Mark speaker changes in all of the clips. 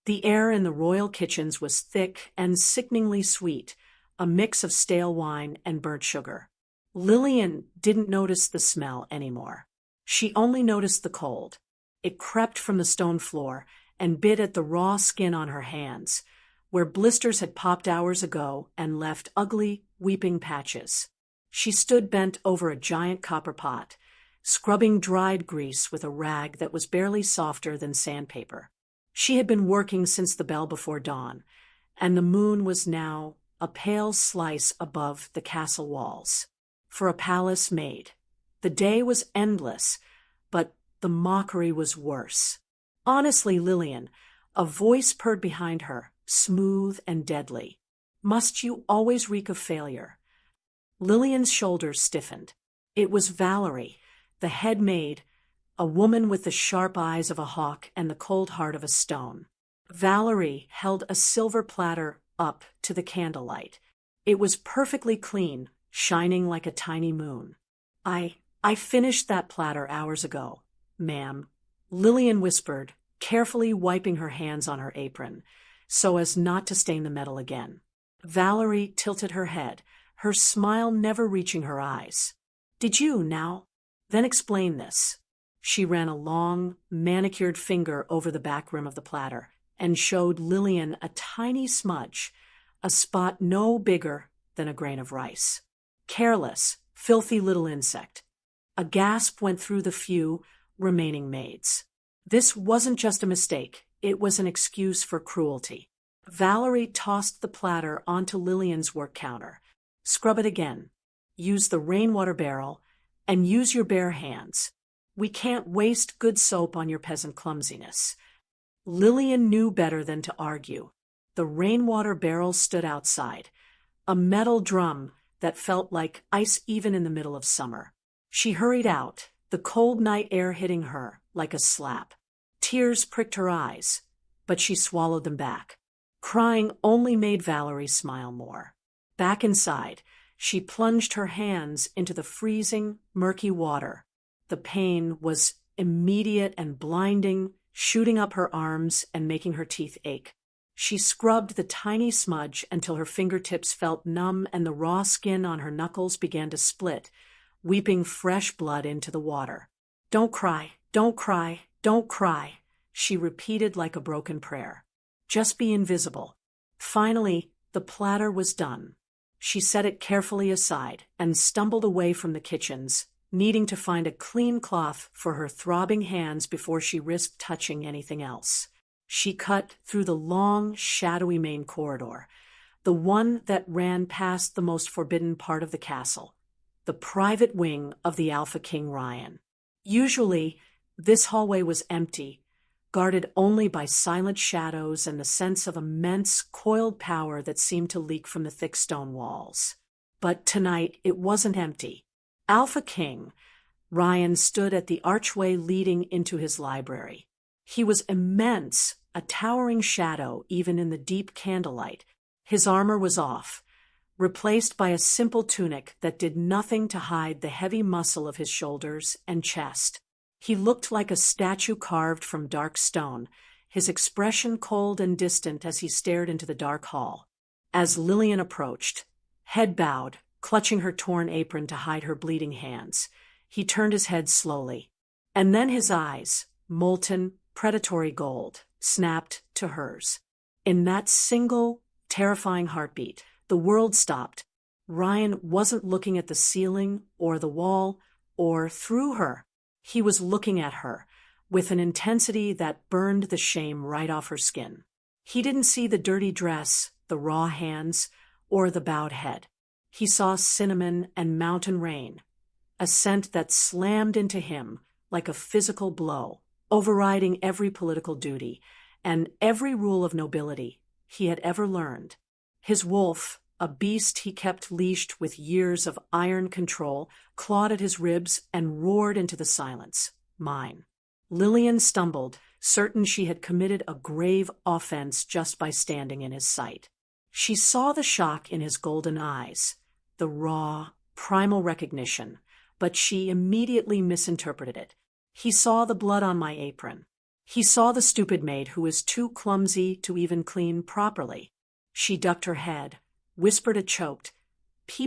Speaker 1: The air in the royal kitchens was thick and sickeningly sweet, a mix of stale wine and burnt sugar. Lillian didn't notice the smell anymore. She only noticed the cold. It crept from the stone floor and bit at the raw skin on her hands, where blisters had popped hours ago and left ugly, weeping patches. She stood bent over a giant copper pot, scrubbing dried grease with a rag that was barely softer than sandpaper. She had been working since the bell before dawn, and the moon was now a pale slice above the castle walls. For a palace maid, the day was endless, but the mockery was worse. Honestly, Lillian, a voice purred behind her, smooth and deadly. Must you always reek of failure? Lillian's shoulders stiffened. It was Valerie, the head maid, a woman with the sharp eyes of a hawk and the cold heart of a stone. Valerie held a silver platter up to the candlelight. It was perfectly clean, shining like a tiny moon. I finished that platter hours ago, ma'am, Lillian whispered, carefully wiping her hands on her apron, so as not to stain the metal again. Valerie tilted her head, her smile never reaching her eyes. Did you, now? Then explain this. She ran a long, manicured finger over the back rim of the platter and showed Lillian a tiny smudge, a spot no bigger than a grain of rice. Careless, filthy little insect. A gasp went through the few remaining maids. This wasn't just a mistake, it was an excuse for cruelty. Valerie tossed the platter onto Lillian's work counter. Scrub it again. Use the rainwater barrel, and use your bare hands. We can't waste good soap on your peasant clumsiness. Lillian knew better than to argue. The rainwater barrel stood outside, a metal drum that felt like ice even in the middle of summer. She hurried out, the cold night air hitting her like a slap. Tears pricked her eyes, but she swallowed them back. Crying only made Valerie smile more. Back inside, she plunged her hands into the freezing, murky water. The pain was immediate and blinding, shooting up her arms and making her teeth ache. She scrubbed the tiny smudge until her fingertips felt numb and the raw skin on her knuckles began to split, weeping fresh blood into the water. Don't cry, don't cry, don't cry, she repeated like a broken prayer. Just be invisible. Finally, the platter was done. She set it carefully aside and stumbled away from the kitchens, needing to find a clean cloth for her throbbing hands before she risked touching anything else. She cut through the long, shadowy main corridor, the one that ran past the most forbidden part of the castle, the private wing of the Alpha King Ryan. Usually, this hallway was empty, guarded only by silent shadows and the sense of immense, coiled power that seemed to leak from the thick stone walls. But tonight, it wasn't empty. Alpha King Ryan stood at the archway leading into his library. He was immense, a towering shadow even in the deep candlelight. His armor was off, replaced by a simple tunic that did nothing to hide the heavy muscle of his shoulders and chest. He looked like a statue carved from dark stone, his expression cold and distant as he stared into the dark hall. As Lillian approached, head bowed, clutching her torn apron to hide her bleeding hands, he turned his head slowly. And then his eyes, molten, predatory gold, snapped to hers. In that single, terrifying heartbeat, the world stopped. Ryan wasn't looking at the ceiling or the wall or through her. He was looking at her with an intensity that burned the shame right off her skin. He didn't see the dirty dress, the raw hands, or the bowed head. He saw cinnamon and mountain rain, a scent that slammed into him like a physical blow, overriding every political duty and every rule of nobility he had ever learned. His wolf, a beast he kept leashed with years of iron control, clawed at his ribs and roared into the silence. Mine. Lillian stumbled, certain she had committed a grave offense just by standing in his sight. She saw the shock in his golden eyes, the raw, primal recognition, but she immediately misinterpreted it. He saw the blood on my apron. He saw the stupid maid who was too clumsy to even clean properly. She ducked her head, whispered a choked,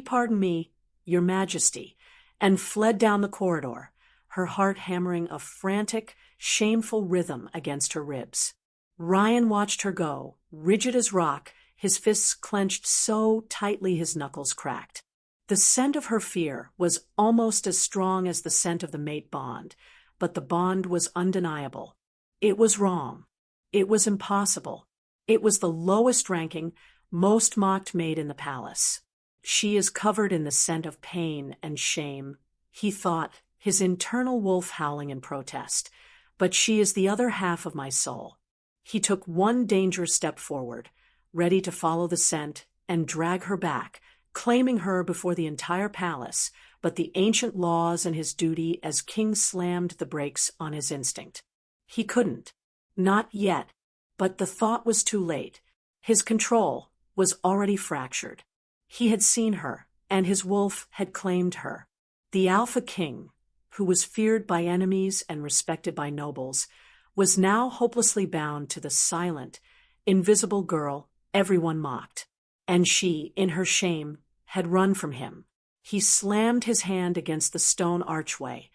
Speaker 1: "Pardon me, Your Majesty," and fled down the corridor, her heart hammering a frantic, shameful rhythm against her ribs. Ryan watched her go, rigid as rock, his fists clenched so tightly his knuckles cracked. The scent of her fear was almost as strong as the scent of the mate bond, but the bond was undeniable. It was wrong. It was impossible. It was the lowest ranking, most mocked maid in the palace. She is covered in the scent of pain and shame, he thought, his internal wolf howling in protest. But she is the other half of my soul. He took one dangerous step forward, ready to follow the scent and drag her back, claiming her before the entire palace, but the ancient laws and his duty as king slammed the brakes on his instinct. He couldn't. Not yet. But the thought was too late. His control was already fractured. He had seen her, and his wolf had claimed her. The Alpha King, who was feared by enemies and respected by nobles, was now hopelessly bound to the silent, invisible girl everyone mocked. And she, in her shame, had run from him. He slammed his hand against the stone archway,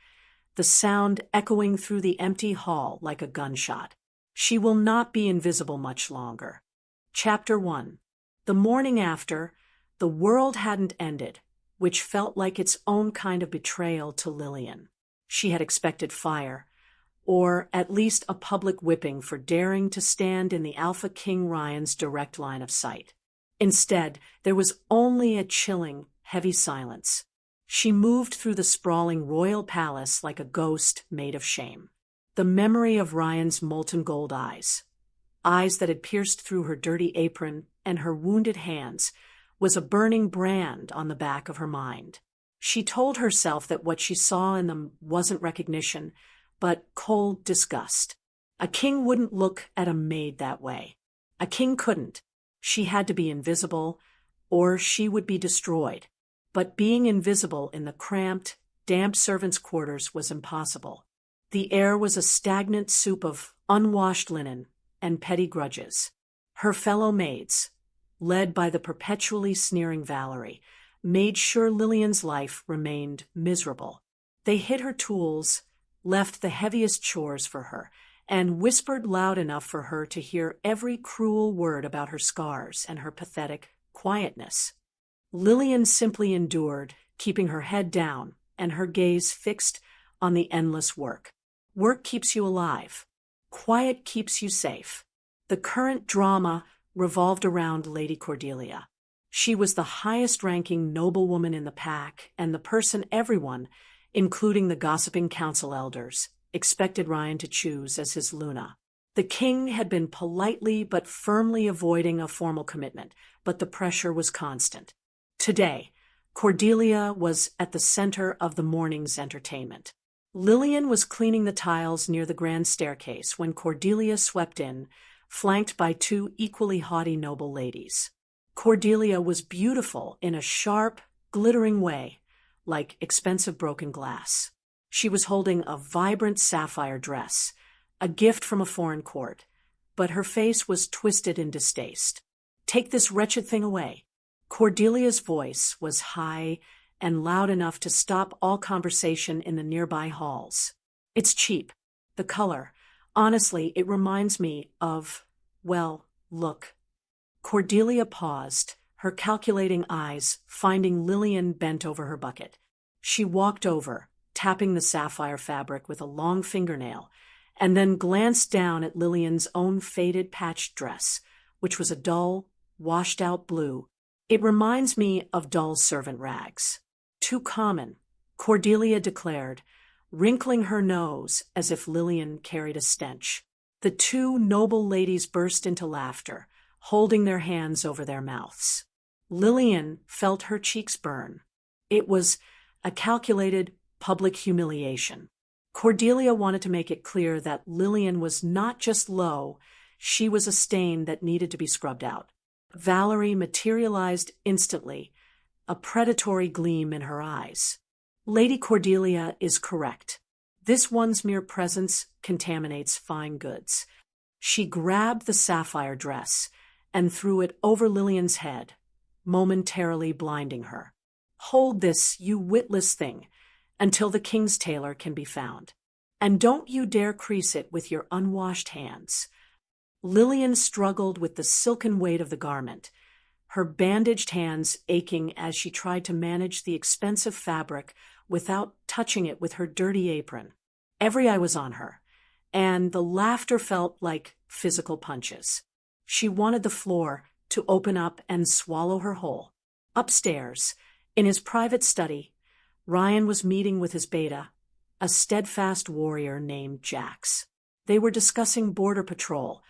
Speaker 1: the sound echoing through the empty hall like a gunshot. She will not be invisible much longer. Chapter 1. The morning after, the world hadn't ended, which felt like its own kind of betrayal to Lillian. She had expected fire, or at least a public whipping for daring to stand in the Alpha King Ryan's direct line of sight. Instead, there was only a chilling, heavy silence. She moved through the sprawling royal palace like a ghost made of shame. The memory of Ryan's molten gold eyes that had pierced through her dirty apron and her wounded hands, was a burning brand on the back of her mind. She told herself that what she saw in them wasn't recognition, but cold disgust. A king wouldn't look at a maid that way. A king couldn't. She had to be invisible, or she would be destroyed. But being invisible in the cramped, damp servants' quarters was impossible. The air was a stagnant soup of unwashed linen and petty grudges. Her fellow maids, led by the perpetually sneering Valerie, made sure Lillian's life remained miserable. They hid her tools, left the heaviest chores for her, and whispered loud enough for her to hear every cruel word about her scars and her pathetic quietness. Lillian simply endured, keeping her head down and her gaze fixed on the endless work. Work keeps you alive. Quiet keeps you safe. The current drama revolved around Lady Cordelia. She was the highest-ranking noblewoman in the pack and the person everyone, including the gossiping council elders, expected Ryan to choose as his Luna. The king had been politely but firmly avoiding a formal commitment, but the pressure was constant. Today, Cordelia was at the center of the morning's entertainment. Lillian was cleaning the tiles near the grand staircase when Cordelia swept in, flanked by two equally haughty noble ladies. Cordelia was beautiful in a sharp, glittering way, like expensive broken glass. She was holding a vibrant sapphire dress, a gift from a foreign court, but her face was twisted in distaste. "Take this wretched thing away." Cordelia's voice was high and loud enough to stop all conversation in the nearby halls. "It's cheap. The color. Honestly, it reminds me of, well, look." Cordelia paused, her calculating eyes finding Lillian bent over her bucket. She walked over, tapping the sapphire fabric with a long fingernail, and then glanced down at Lillian's own faded patched dress, which was a dull, washed-out blue. "It reminds me of dull servant rags. Too common," Cordelia declared, wrinkling her nose as if Lillian carried a stench. The two noble ladies burst into laughter, holding their hands over their mouths. Lillian felt her cheeks burn. It was a calculated public humiliation. Cordelia wanted to make it clear that Lillian was not just low, she was a stain that needed to be scrubbed out. Valerie materialized instantly, a predatory gleam in her eyes. "Lady Cordelia is correct. This one's mere presence contaminates fine goods. She grabbed the sapphire dress and threw it over Lillian's head, momentarily blinding her. Hold this, you witless thing, until the king's tailor can be found. And don't you dare crease it with your unwashed hands. Lillian struggled with the silken weight of the garment, her bandaged hands aching as she tried to manage the expensive fabric without touching it with her dirty apron. Every eye was on her, and the laughter felt like physical punches. She wanted the floor to open up and swallow her whole. Upstairs, in his private study, Ryan was meeting with his beta, a steadfast warrior named Jax. They were discussing border patrol,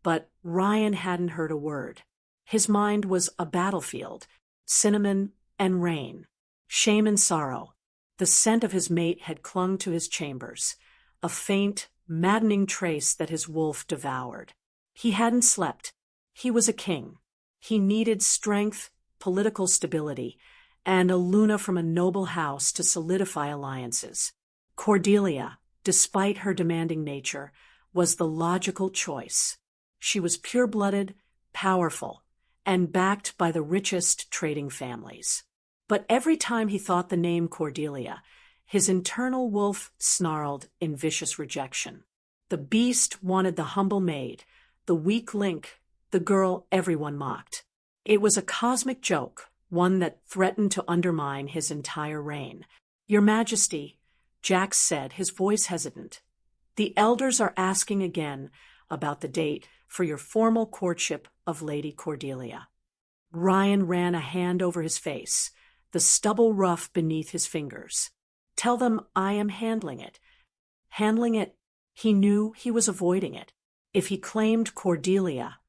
Speaker 1: but Ryan hadn't heard a word. His mind was a battlefield, cinnamon and rain, shame and sorrow. The scent of his mate had clung to his chambers, a faint, maddening trace that his wolf devoured. He hadn't slept. He was a king. He needed strength, political stability, and a Luna from a noble house to solidify alliances. Cordelia, despite her demanding nature, was the logical choice. She was pure-blooded, powerful, and backed by the richest trading families. But every time he thought the name Cordelia, his internal wolf snarled in vicious rejection. The beast wanted the humble maid, the weak link, the girl everyone mocked. It was a cosmic joke, one that threatened to undermine his entire reign. "Your Majesty," Jax said, his voice hesitant, "the elders are asking again about the date for your formal courtship of Lady Cordelia." Ryan ran a hand over his face, the stubble rough beneath his fingers. "Tell them I am handling it." Handling it? He knew he was avoiding it. If he claimed Cordelia,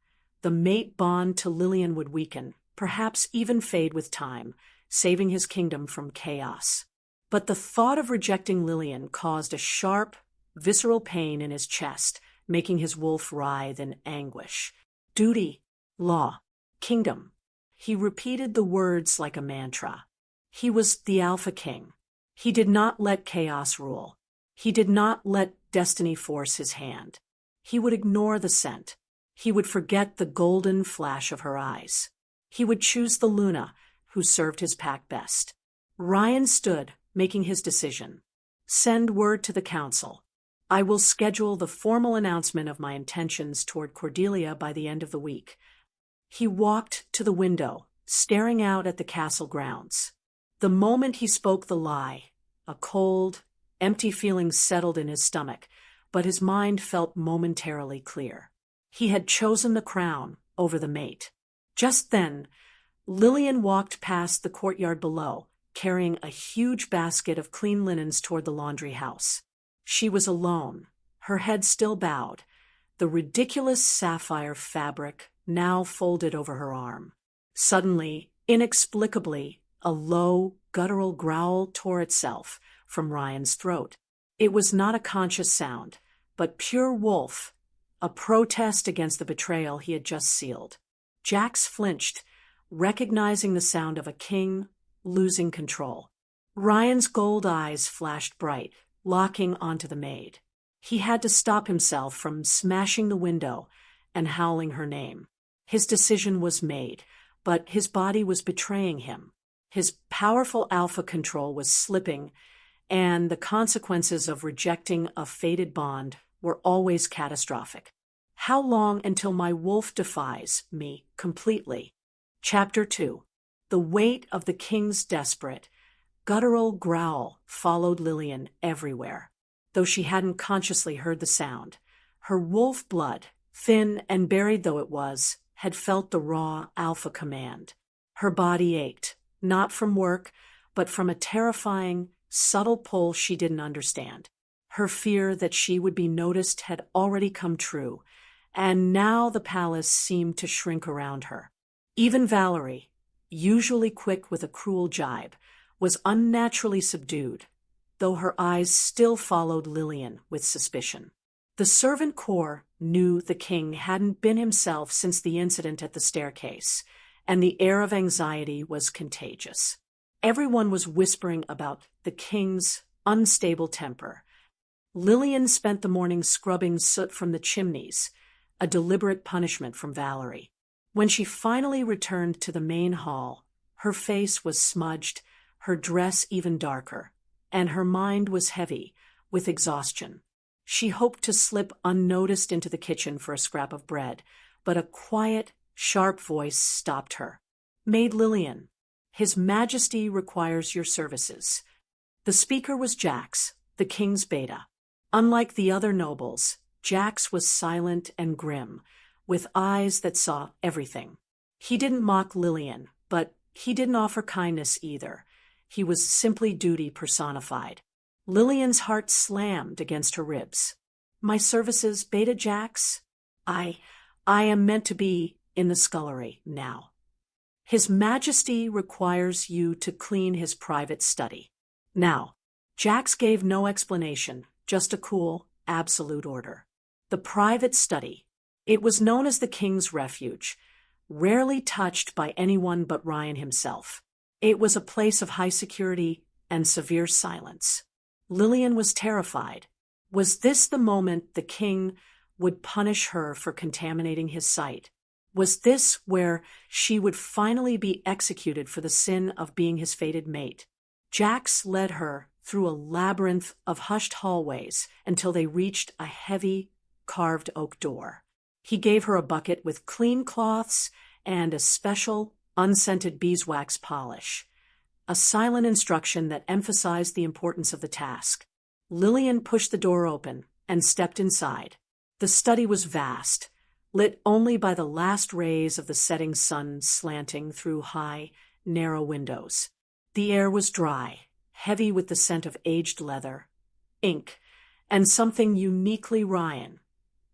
Speaker 1: the mate bond to Lillian would weaken, perhaps even fade with time, saving his kingdom from chaos. But the thought of rejecting Lillian caused a sharp, visceral pain in his chest, making his wolf writhe in anguish. Duty, law, kingdom. He repeated the words like a mantra. He was the Alpha King. He did not let chaos rule. He did not let destiny force his hand. He would ignore the scent. He would forget the golden flash of her eyes. He would choose the Luna, who served his pack best. Ryan stood, making his decision. "Send word to the council. I will schedule the formal announcement of my intentions toward Cordelia by the end of the week." He walked to the window, staring out at the castle grounds. The moment he spoke the lie, a cold, empty feeling settled in his stomach, but his mind felt momentarily clear. He had chosen the crown over the mate. Just then, Lillian walked past the courtyard below, carrying a huge basket of clean linens toward the laundry house. She was alone, her head still bowed, the ridiculous sapphire fabric now folded over her arm. Suddenly, inexplicably, a low, guttural growl tore itself from Ryan's throat. It was not a conscious sound, but pure wolf, a protest against the betrayal he had just sealed. Jax flinched, recognizing the sound of a king losing control. Ryan's gold eyes flashed bright, locking onto the maid. He had to stop himself from smashing the window and howling her name. His decision was made, but his body was betraying him. His powerful alpha control was slipping, and the consequences of rejecting a fated bond were always catastrophic. How long until my wolf defies me completely? Chapter 2. The weight of the king's desperate, guttural growl followed Lillian everywhere. Though she hadn't consciously heard the sound, her wolf blood, thin and buried though it was, had felt the raw alpha command. Her body ached, not from work, but from a terrifying, subtle pull she didn't understand. Her fear that she would be noticed had already come true, and now the palace seemed to shrink around her. Even Valerie, usually quick with a cruel jibe, was unnaturally subdued, though her eyes still followed Lillian with suspicion. The servant corps knew the king hadn't been himself since the incident at the staircase, and the air of anxiety was contagious. Everyone was whispering about the king's unstable temper, Lillian spent the morning scrubbing soot from the chimneys, a deliberate punishment from Valerie. When she finally returned to the main hall, her face was smudged, her dress even darker, and her mind was heavy with exhaustion. She hoped to slip unnoticed into the kitchen for a scrap of bread, but a quiet, sharp voice stopped her. "Maid Lillian, His Majesty requires your services." The speaker was Jax, the king's beta. Unlike the other nobles, Jax was silent and grim, with eyes that saw everything. He didn't mock Lillian, but he didn't offer kindness either. He was simply duty personified. Lillian's heart slammed against her ribs. "My services, Beta Jax? I am meant to be in the scullery now. His Majesty requires you to clean his private study. Now." Jax gave no explanation, just a cool, absolute order. The private study. It was known as the King's Refuge, rarely touched by anyone but Ryan himself. It was a place of high security and severe silence. Lillian was terrified. Was this the moment the king would punish her for contaminating his site? Was this where she would finally be executed for the sin of being his fated mate? Jax led her through a labyrinth of hushed hallways until they reached a heavy, carved oak door. He gave her a bucket with clean cloths and a special, unscented beeswax polish, a silent instruction that emphasized the importance of the task. Lillian pushed the door open and stepped inside. The study was vast, lit only by the last rays of the setting sun slanting through high, narrow windows. The air was dry, heavy with the scent of aged leather, ink, and something uniquely Ryan,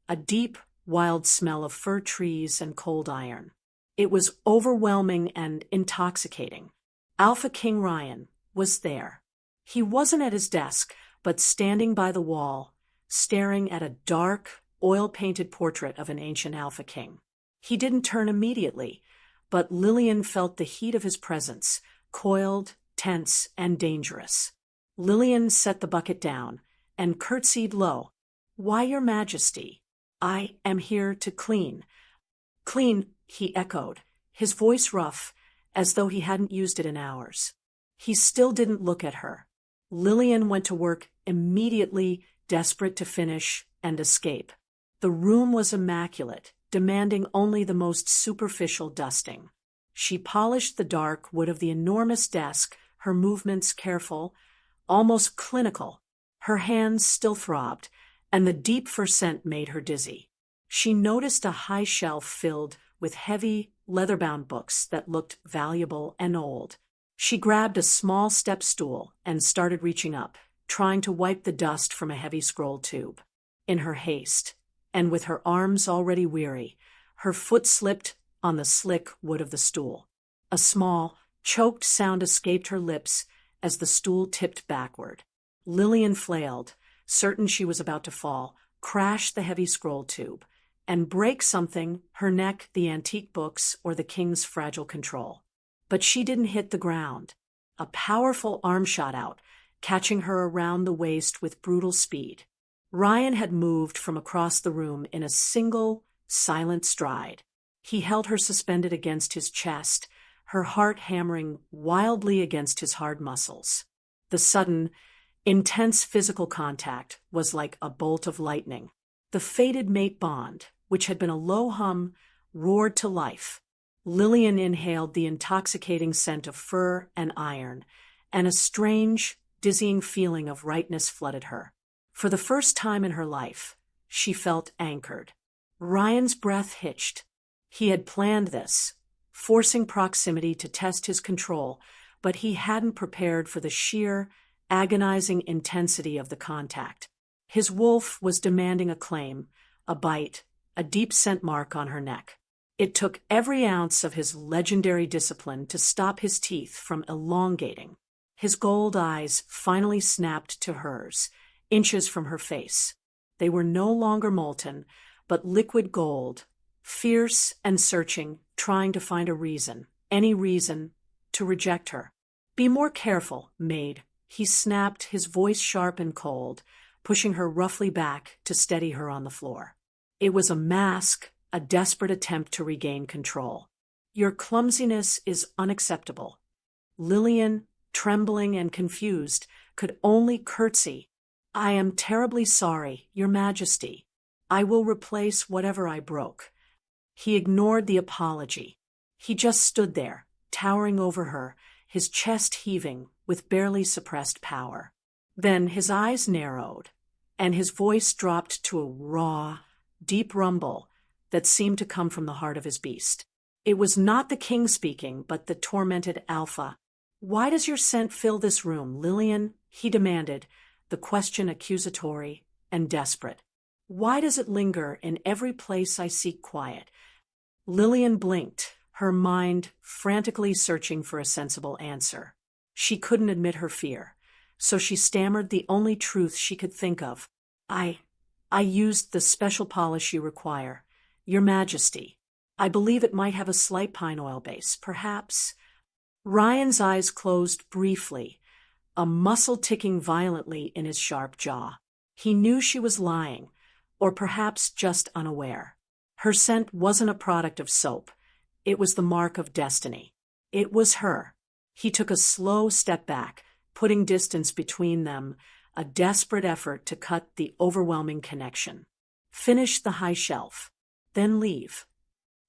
Speaker 1: a deep, wild smell of fir trees and cold iron. It was overwhelming and intoxicating. Alpha King Ryan was there. He wasn't at his desk, but standing by the wall, staring at a dark, oil-painted portrait of an ancient Alpha King. He didn't turn immediately, but Lillian felt the heat of his presence, coiled, tense, and dangerous. Lillian set the bucket down and curtsied low. "Why, Your Majesty? I am here to clean." "Clean," he echoed, his voice rough, as though he hadn't used it in hours. He still didn't look at her. Lillian went to work immediately, desperate to finish and escape. The room was immaculate, demanding only the most superficial dusting. She polished the dark wood of the enormous desk, her movements careful, almost clinical. Her hands still throbbed, and the deep fir scent made her dizzy. She noticed a high shelf filled with heavy, leather-bound books that looked valuable and old. She grabbed a small step stool and started reaching up, trying to wipe the dust from a heavy scroll tube. In her haste, and with her arms already weary, her foot slipped on the slick wood of the stool. A small, choked sound escaped her lips as the stool tipped backward. Lillian flailed, certain she was about to fall, crash the heavy scroll tube, and break something, her neck, the antique books, or the king's fragile control. But she didn't hit the ground. A powerful arm shot out, catching her around the waist with brutal speed. Ryan had moved from across the room in a single, silent stride. He held her suspended against his chest, her heart hammering wildly against his hard muscles. The sudden, intense physical contact was like a bolt of lightning. The fated mate bond, which had been a low hum, roared to life. Lillian inhaled the intoxicating scent of fir and iron, and a strange, dizzying feeling of rightness flooded her. For the first time in her life, she felt anchored. Ryan's breath hitched. He had planned this, forcing proximity to test his control, but he hadn't prepared for the sheer, agonizing intensity of the contact. His wolf was demanding a claim, a bite, a deep scent mark on her neck. It took every ounce of his legendary discipline to stop his teeth from elongating. His gold eyes finally snapped to hers, inches from her face. They were no longer molten, but liquid gold, fierce and searching, trying to find a reason, any reason, to reject her. "Be more careful, Maid," he snapped, his voice sharp and cold, pushing her roughly back to steady her on the floor. It was a mask, a desperate attempt to regain control. "Your clumsiness is unacceptable." Lillian, trembling and confused, could only curtsy. "I am terribly sorry, Your Majesty. I will replace whatever I broke." He ignored the apology. He just stood there, towering over her, his chest heaving with barely suppressed power. Then his eyes narrowed, and his voice dropped to a raw, deep rumble that seemed to come from the heart of his beast. It was not the king speaking, but the tormented Alpha. "Why does your scent fill this room, Lillian?" he demanded, the question accusatory and desperate. "Why does it linger in every place I seek quiet?" Lillian blinked, her mind frantically searching for a sensible answer. She couldn't admit her fear, so she stammered the only truth she could think of. I used the special polish you require, Your Majesty. I believe it might have a slight pine oil base, perhaps." Ryan's eyes closed briefly, a muscle ticking violently in his sharp jaw. He knew she was lying, or perhaps just unaware. Her scent wasn't a product of soap. It was the mark of destiny. It was her. He took a slow step back, putting distance between them, a desperate effort to cut the overwhelming connection. "Finish the high shelf, then leave."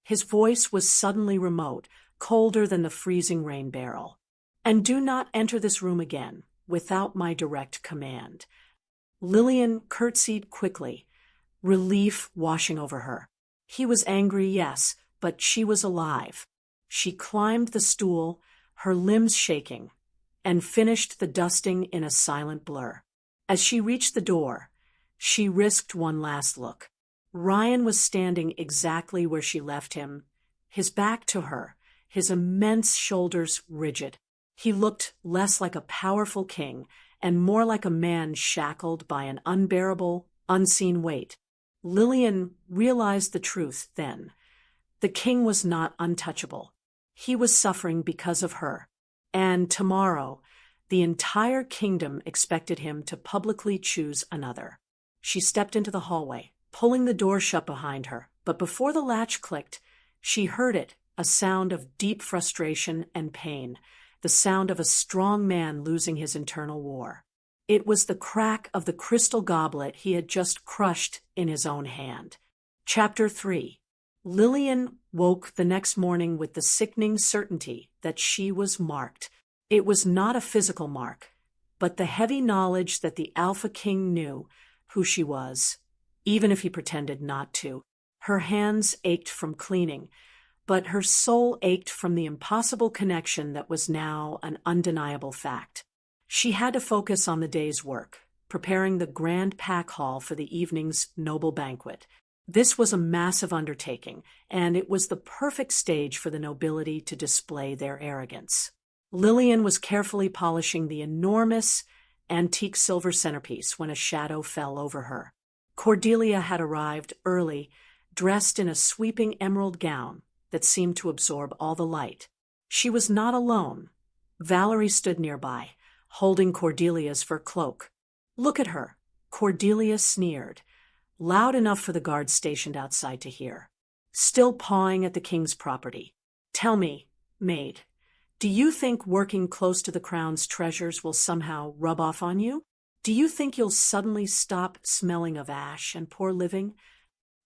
Speaker 1: His voice was suddenly remote, colder than the freezing rain barrel. "And do not enter this room again, without my direct command." Lillian curtsied quickly, relief washing over her. He was angry, yes, but she was alive. She climbed the stool, her limbs shaking, and finished the dusting in a silent blur. As she reached the door, she risked one last look. Ryan was standing exactly where she left him, his back to her, his immense shoulders rigid. He looked less like a powerful king and more like a man shackled by an unbearable, unseen weight. Lillian realized the truth then. The king was not untouchable. He was suffering because of her. And tomorrow, the entire kingdom expected him to publicly choose another. She stepped into the hallway, pulling the door shut behind her, but before the latch clicked, she heard it, a sound of deep frustration and pain, the sound of a strong man losing his internal war. It was the crack of the crystal goblet he had just crushed in his own hand. Chapter 3. Lillian woke the next morning with the sickening certainty that she was marked. It was not a physical mark, but the heavy knowledge that the Alpha King knew who she was, even if he pretended not to. Her hands ached from cleaning, but her soul ached from the impossible connection that was now an undeniable fact. She had to focus on the day's work, preparing the grand pack hall for the evening's noble banquet. This was a massive undertaking, and it was the perfect stage for the nobility to display their arrogance. Lillian was carefully polishing the enormous, antique silver centerpiece when a shadow fell over her. Cordelia had arrived early, dressed in a sweeping emerald gown that seemed to absorb all the light. She was not alone. Valerie stood nearby, holding Cordelia's fur cloak. "Look at her," Cordelia sneered, loud enough for the guards stationed outside to hear. "Still pawing at the king's property. Tell me, Maid, do you think working close to the crown's treasures will somehow rub off on you? Do you think you'll suddenly stop smelling of ash and poor living?"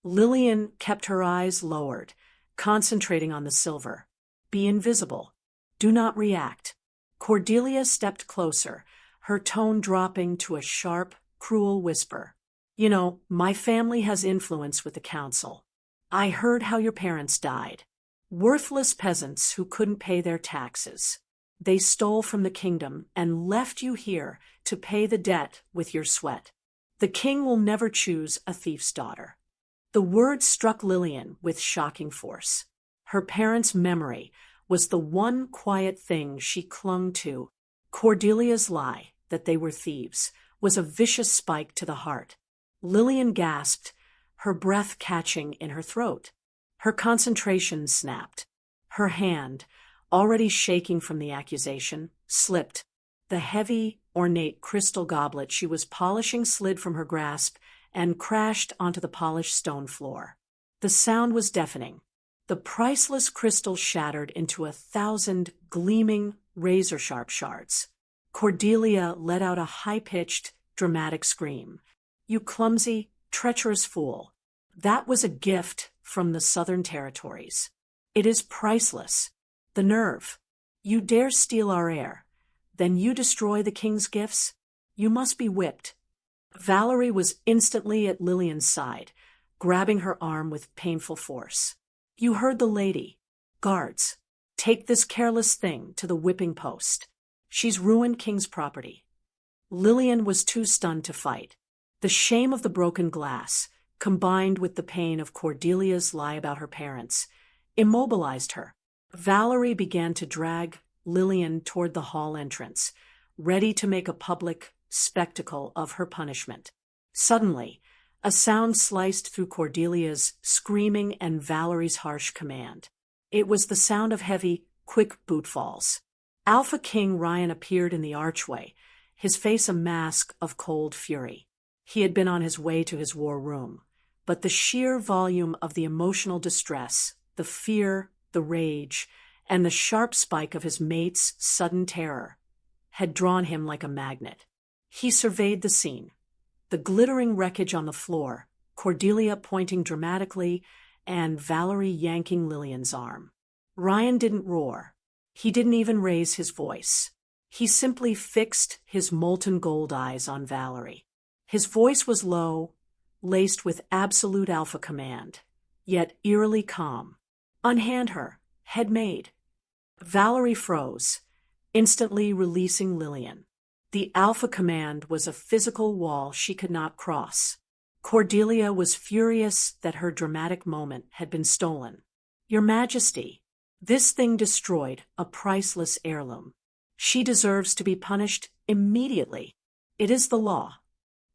Speaker 1: Lillian kept her eyes lowered, concentrating on the silver. "Be invisible. Do not react." Cordelia stepped closer, her tone dropping to a sharp, cruel whisper. "You know, my family has influence with the council. I heard how your parents died. Worthless peasants who couldn't pay their taxes. They stole from the kingdom and left you here to pay the debt with your sweat. The king will never choose a thief's daughter." The words struck Lillian with shocking force. Her parents' memory was the one quiet thing she clung to. Cordelia's lie, that they were thieves, was a vicious spike to the heart. Lillian gasped, her breath catching in her throat. Her concentration snapped. Her hand, already shaking from the accusation, slipped. The heavy, ornate crystal goblet she was polishing slid from her grasp and crashed onto the polished stone floor. The sound was deafening. The priceless crystal shattered into 1,000 gleaming, razor-sharp shards. Cordelia let out a high-pitched, dramatic scream. "You clumsy, treacherous fool. That was a gift from the Southern Territories. It is priceless. The nerve. You dare steal our heir. Then you destroy the king's gifts? You must be whipped." Valerie was instantly at Lillian's side, grabbing her arm with painful force. "You heard the lady. Guards, take this careless thing to the whipping post. She's ruined King's property." Lillian was too stunned to fight. The shame of the broken glass, combined with the pain of Cordelia's lie about her parents, immobilized her. Valerie began to drag Lillian toward the hall entrance, ready to make a public spectacle of her punishment. Suddenly, a sound sliced through Cordelia's screaming and Valerie's harsh command. It was the sound of heavy, quick bootfalls. Alpha King Ryan appeared in the archway, his face a mask of cold fury. He had been on his way to his war room, but the sheer volume of the emotional distress, the fear, the rage, and the sharp spike of his mate's sudden terror had drawn him like a magnet. He surveyed the scene. The glittering wreckage on the floor, Cordelia pointing dramatically, and Valerie yanking Lillian's arm. Ryan didn't roar. He didn't even raise his voice. He simply fixed his molten gold eyes on Valerie. His voice was low, laced with absolute alpha command, yet eerily calm. "Unhand her, head maid." Valerie froze, instantly releasing Lillian. The alpha command was a physical wall she could not cross. Cordelia was furious that her dramatic moment had been stolen. "Your Majesty, this thing destroyed a priceless heirloom. She deserves to be punished immediately. It is the law."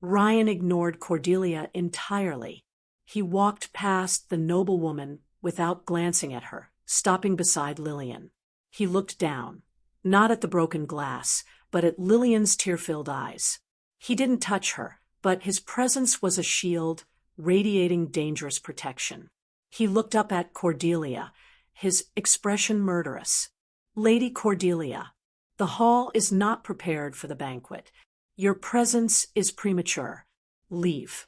Speaker 1: Ryan ignored Cordelia entirely. He walked past the noble woman without glancing at her, stopping beside Lillian. He looked down, not at the broken glass, but at Lillian's tear-filled eyes. He didn't touch her, but his presence was a shield, radiating dangerous protection. He looked up at Cordelia, his expression murderous. "Lady Cordelia, the hall is not prepared for the banquet. Your presence is premature. Leave."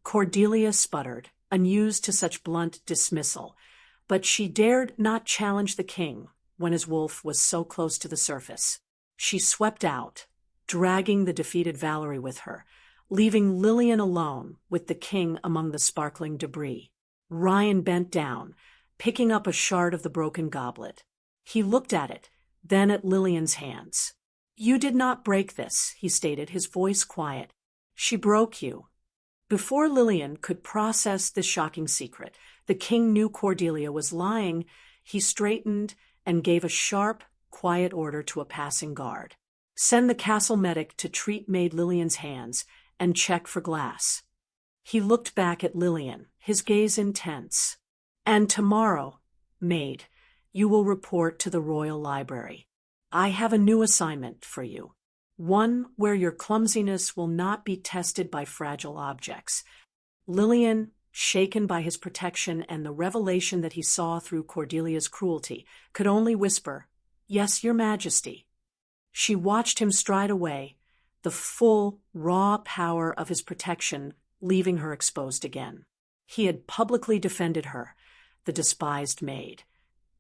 Speaker 1: Cordelia sputtered, unused to such blunt dismissal, but she dared not challenge the king when his wolf was so close to the surface. She swept out, dragging the defeated Valerie with her, leaving Lillian alone with the king among the sparkling debris. Ryan bent down, picking up a shard of the broken goblet. He looked at it, then at Lillian's hands. "You did not break this," he stated, his voice quiet. "She broke you." Before Lillian could process this shocking secret, the king knew Cordelia was lying. He straightened and gave a sharp, quiet order to a passing guard. "Send the castle medic to treat Maid Lillian's hands and check for glass." He looked back at Lillian, his gaze intense. "And tomorrow, Maid, you will report to the Royal Library. I have a new assignment for you, one where your clumsiness will not be tested by fragile objects." Lillian, shaken by his protection and the revelation that he saw through Cordelia's cruelty, could only whisper, "Yes, Your Majesty." She watched him stride away, the full, raw power of his protection leaving her exposed again. He had publicly defended her, the despised maid,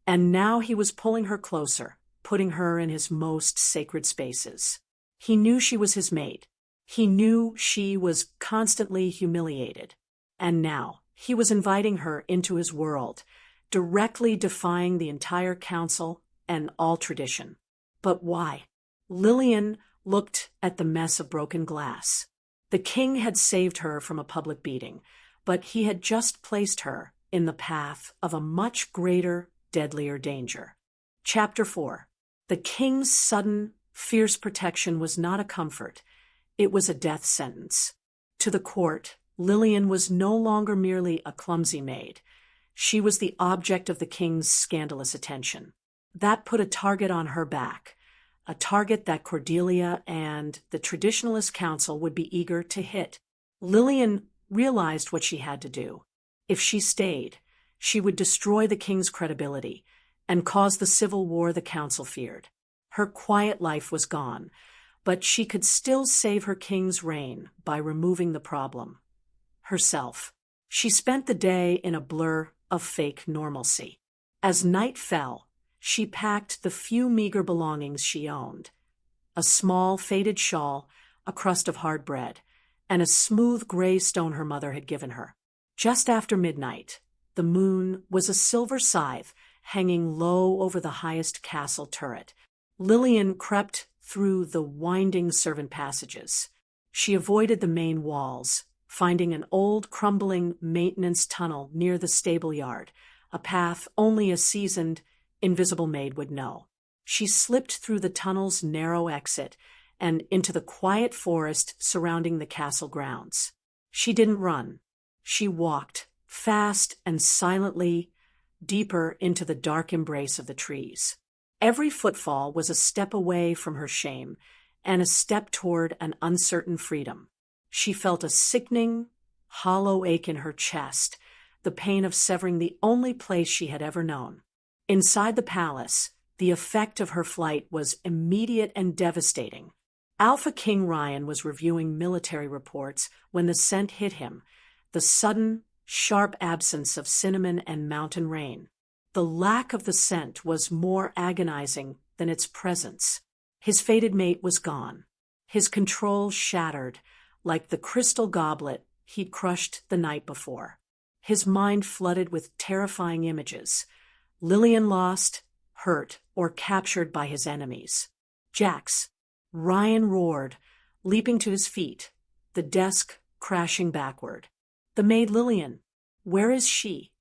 Speaker 1: and now he was pulling her closer, putting her in his most sacred spaces. He knew she was his maid. He knew she was constantly humiliated. And now he was inviting her into his world, directly defying the entire council and all tradition. But why? Lillian looked at the mess of broken glass. The king had saved her from a public beating, but he had just placed her in the path of a much greater, deadlier danger. Chapter 4. The king's sudden, fierce protection was not a comfort. It was a death sentence. To the court, Lillian was no longer merely a clumsy maid. She was the object of the king's scandalous attention. That put a target on her back, a target that Cordelia and the Traditionalist Council would be eager to hit. Lillian realized what she had to do. If she stayed, she would destroy the king's credibility and cause the civil war the council feared. Her quiet life was gone, but she could still save her king's reign by removing the problem. Herself. She spent the day in a blur of fake normalcy. As night fell, she packed the few meager belongings she owned: a small faded shawl, a crust of hard bread, and a smooth gray stone her mother had given her. Just after midnight, the moon was a silver scythe hanging low over the highest castle turret. Lillian crept through the winding servant passages. She avoided the main walls, finding an old, crumbling maintenance tunnel near the stable yard, a path only a seasoned, invisible maid would know. She slipped through the tunnel's narrow exit and into the quiet forest surrounding the castle grounds. She didn't run. She walked, fast and silently, deeper into the dark embrace of the trees. Every footfall was a step away from her shame and a step toward an uncertain freedom. She felt a sickening, hollow ache in her chest, the pain of severing the only place she had ever known. Inside the palace, the effect of her flight was immediate and devastating. Alpha King Ryan was reviewing military reports when the scent hit him, the sudden, sharp absence of cinnamon and mountain rain. The lack of the scent was more agonizing than its presence. His fated mate was gone, his control shattered like the crystal goblet he'd crushed the night before. His mind flooded with terrifying images: Lillian lost, hurt, or captured by his enemies. Jax. Ryan roared, leaping to his feet, the desk crashing backward. The maid Lillian. Where is she?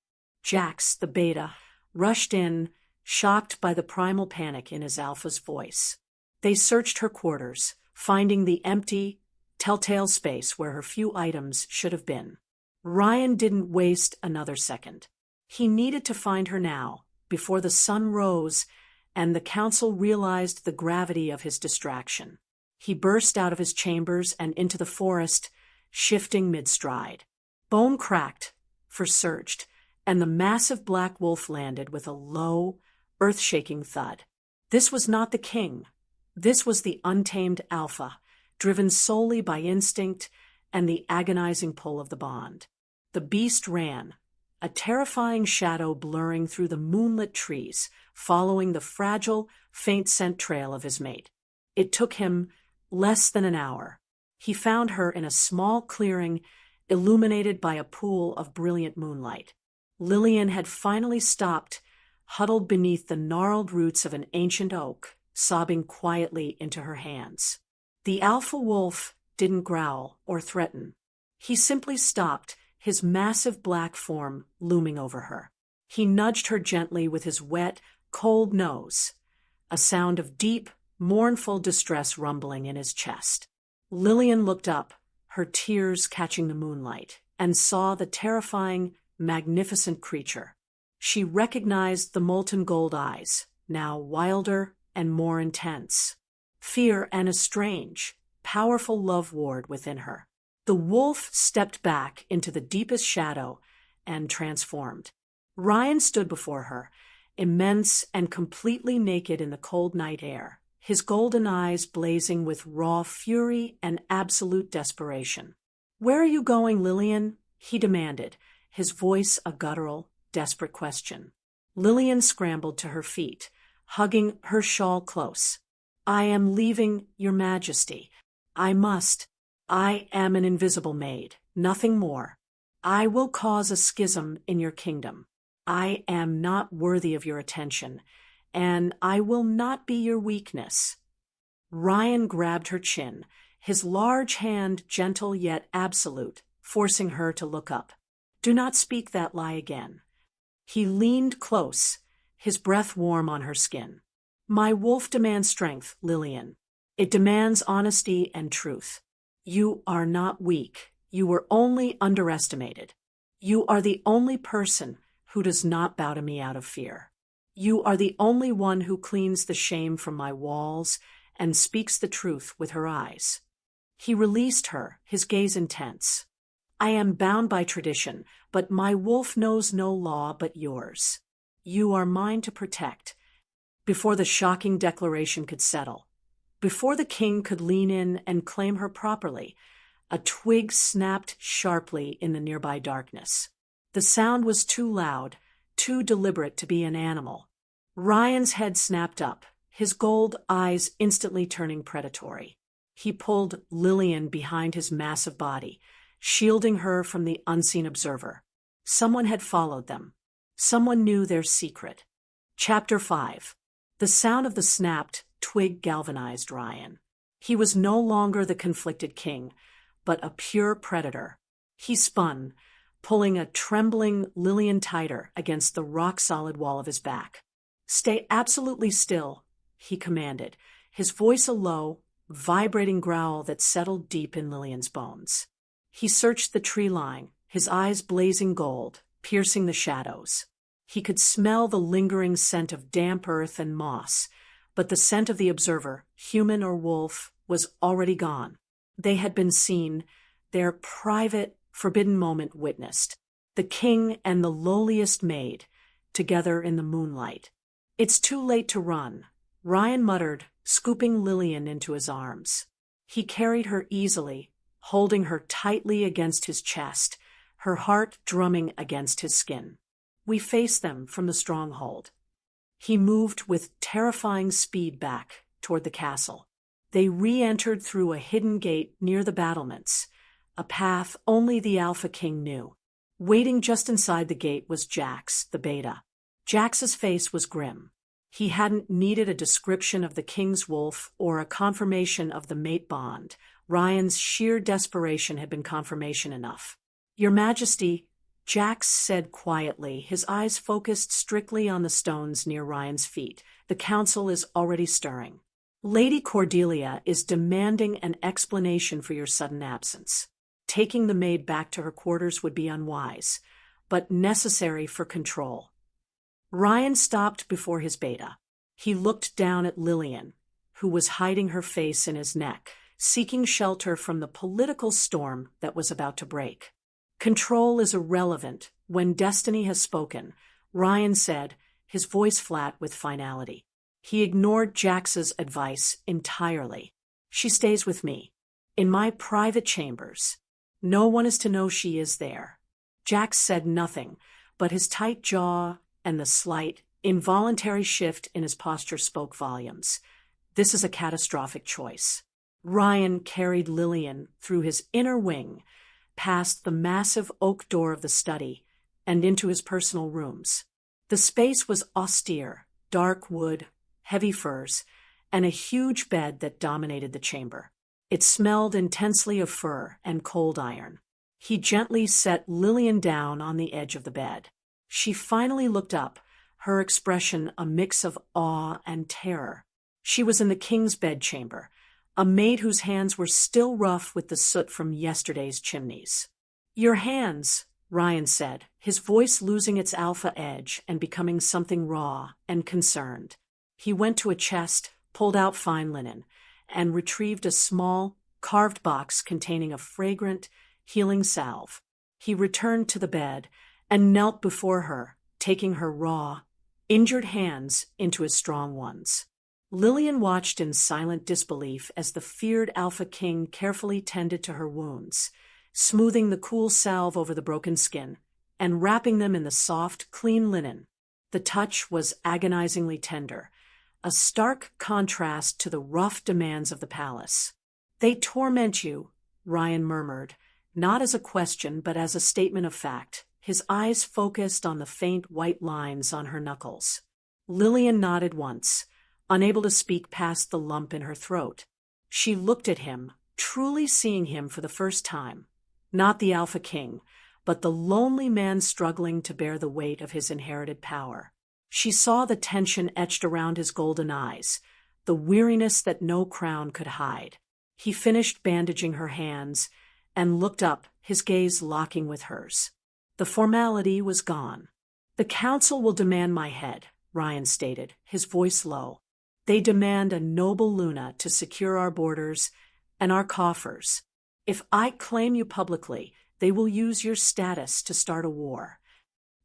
Speaker 1: Jax, the beta, rushed in, shocked by the primal panic in his alpha's voice. They searched her quarters, finding the empty, telltale space where her few items should have been. Ryan didn't waste another second. He needed to find her now, before the sun rose and the council realized the gravity of his distraction. He burst out of his chambers and into the forest, shifting mid-stride. Bone cracked, fur surged, and the massive black wolf landed with a low, earth-shaking thud. This was not the king. This was the untamed alpha, driven solely by instinct and the agonizing pull of the bond. The beast ran, a terrifying shadow blurring through the moonlit trees, following the fragile, faint scent trail of his mate. It took him less than an hour. He found her in a small clearing illuminated by a pool of brilliant moonlight. Lillian had finally stopped, huddled beneath the gnarled roots of an ancient oak, sobbing quietly into her hands. The alpha wolf didn't growl or threaten. He simply stopped, his massive black form looming over her. He nudged her gently with his wet, cold nose, a sound of deep, mournful distress rumbling in his chest. Lillian looked up, her tears catching the moonlight, and saw the terrifying, magnificent creature. She recognized the molten gold eyes, now wilder and more intense. Fear and a strange, powerful love warred within her. The wolf stepped back into the deepest shadow and transformed. Ryan stood before her, immense and completely naked in the cold night air, his golden eyes blazing with raw fury and absolute desperation. "Where are you going, Lillian?" he demanded, his voice a guttural, desperate question. Lillian scrambled to her feet, hugging her shawl close. "I am leaving, Your Majesty. I must. I am an invisible maid, nothing more. I will cause a schism in your kingdom. I am not worthy of your attention, and I will not be your weakness." Ryan grabbed her chin, his large hand gentle yet absolute, forcing her to look up. "Do not speak that lie again." He leaned close, his breath warm on her skin. "My wolf demands strength, Lillian. It demands honesty and truth. You are not weak. You were only underestimated. You are the only person who does not bow to me out of fear. You are the only one who cleans the shame from my walls and speaks the truth with her eyes. He released her, his gaze intense. I am bound by tradition, but my wolf knows no law but yours. You are mine to protect. Before the shocking declaration could settle, before the king could lean in and claim her properly, a twig snapped sharply in the nearby darkness. The sound was too loud, too deliberate to be an animal. Ryan's head snapped up, his gold eyes instantly turning predatory. He pulled Lillian behind his massive body, shielding her from the unseen observer. Someone had followed them. Someone knew their secret. Chapter 5. The sound of the snapped twig galvanized Ryan. He was no longer the conflicted king, but a pure predator. He spun, pulling a trembling Lillian tighter against the rock-solid wall of his back. Stay absolutely still, he commanded, his voice a low, vibrating growl that settled deep in Lillian's bones. He searched the tree line, his eyes blazing gold, piercing the shadows. He could smell the lingering scent of damp earth and moss, but the scent of the observer, human or wolf, was already gone. They had been seen, their private, forbidden moment witnessed. The king and the lowliest maid, together in the moonlight. It's too late to run, Ryan muttered, scooping Lillian into his arms. He carried her easily, holding her tightly against his chest, her heart drumming against his skin. We faced them from the stronghold. He moved with terrifying speed back toward the castle. They re-entered through a hidden gate near the battlements, a path only the Alpha King knew. Waiting just inside the gate was Jax, the beta. Jax's face was grim. He hadn't needed a description of the king's wolf or a confirmation of the mate bond. Ryan's sheer desperation had been confirmation enough. Your Majesty, Jax said quietly, his eyes focused strictly on the stones near Ryan's feet. The council is already stirring. Lady Cordelia is demanding an explanation for your sudden absence. Taking the maid back to her quarters would be unwise, but necessary for control. Ryan stopped before his beta. He looked down at Lillian, who was hiding her face in his neck, seeking shelter from the political storm that was about to break. Control is irrelevant when destiny has spoken, Ryan said, his voice flat with finality. He ignored Jax's advice entirely. She stays with me, in my private chambers. No one is to know she is there. Jax said nothing, but his tight jaw and the slight, involuntary shift in his posture spoke volumes. This is a catastrophic choice. Ryan carried Lillian through his inner wing, past the massive oak door of the study, and into his personal rooms. The space was austere, dark wood, heavy furs, and a huge bed that dominated the chamber. It smelled intensely of fur and cold iron. He gently set Lillian down on the edge of the bed. She finally looked up, her expression a mix of awe and terror. She was in the king's bedchamber, a maid whose hands were still rough with the soot from yesterday's chimneys. Your hands, Ryan said, his voice losing its alpha edge and becoming something raw and concerned. He went to a chest, pulled out fine linen, and retrieved a small, carved box containing a fragrant, healing salve. He returned to the bed and knelt before her, taking her raw, injured hands into his strong ones. Lillian watched in silent disbelief as the feared Alpha King carefully tended to her wounds, smoothing the cool salve over the broken skin and wrapping them in the soft, clean linen. The touch was agonizingly tender, a stark contrast to the rough demands of the palace. They torment you, Ryan murmured, not as a question but as a statement of fact, his eyes focused on the faint white lines on her knuckles. Lillian nodded once, unable to speak past the lump in her throat. She looked at him, truly seeing him for the first time. Not the Alpha King, but the lonely man struggling to bear the weight of his inherited power. She saw the tension etched around his golden eyes, the weariness that no crown could hide. He finished bandaging her hands and looked up, his gaze locking with hers. The formality was gone. The council will demand my head, Ryan stated, his voice low. They demand a noble Luna to secure our borders and our coffers. If I claim you publicly, they will use your status to start a war.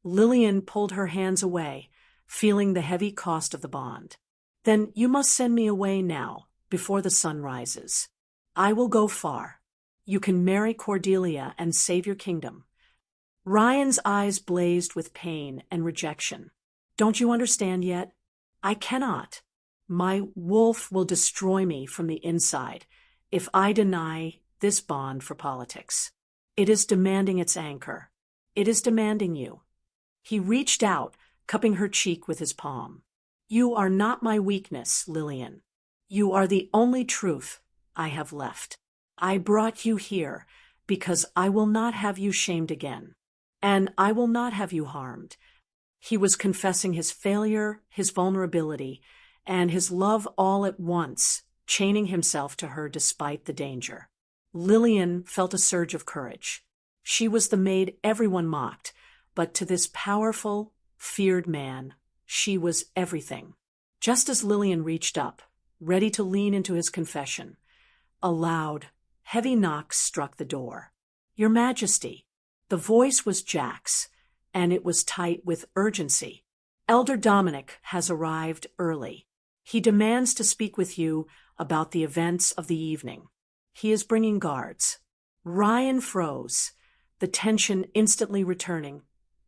Speaker 1: Lillian pulled her hands away, feeling the heavy cost of the bond. Then you must send me away now, before the sun rises. I will go far. You can marry Cordelia and save your kingdom. Ryan's eyes blazed with pain and rejection. Don't you understand yet? I cannot. My wolf will destroy me from the inside if I deny this bond for politics. It is demanding its anchor. It is demanding you. He reached out, cupping her cheek with his palm. You are not my weakness, Lillian. You are the only truth I have left. I brought you here because I will not have you shamed again, and I will not have you harmed. He was confessing his failure, his vulnerability, and his love all at once, chaining himself to her despite the danger. Lillian felt a surge of courage. She was the maid everyone mocked, but to this powerful, feared man, she was everything. Just as Lillian reached up, ready to lean into his confession, a loud, heavy knock struck the door. Your Majesty. The voice was Jack's, and it was tight with urgency. Elder Dominic has arrived early. He demands to speak with you about the events of the evening. He is bringing guards. Ryan froze, the tension instantly returning,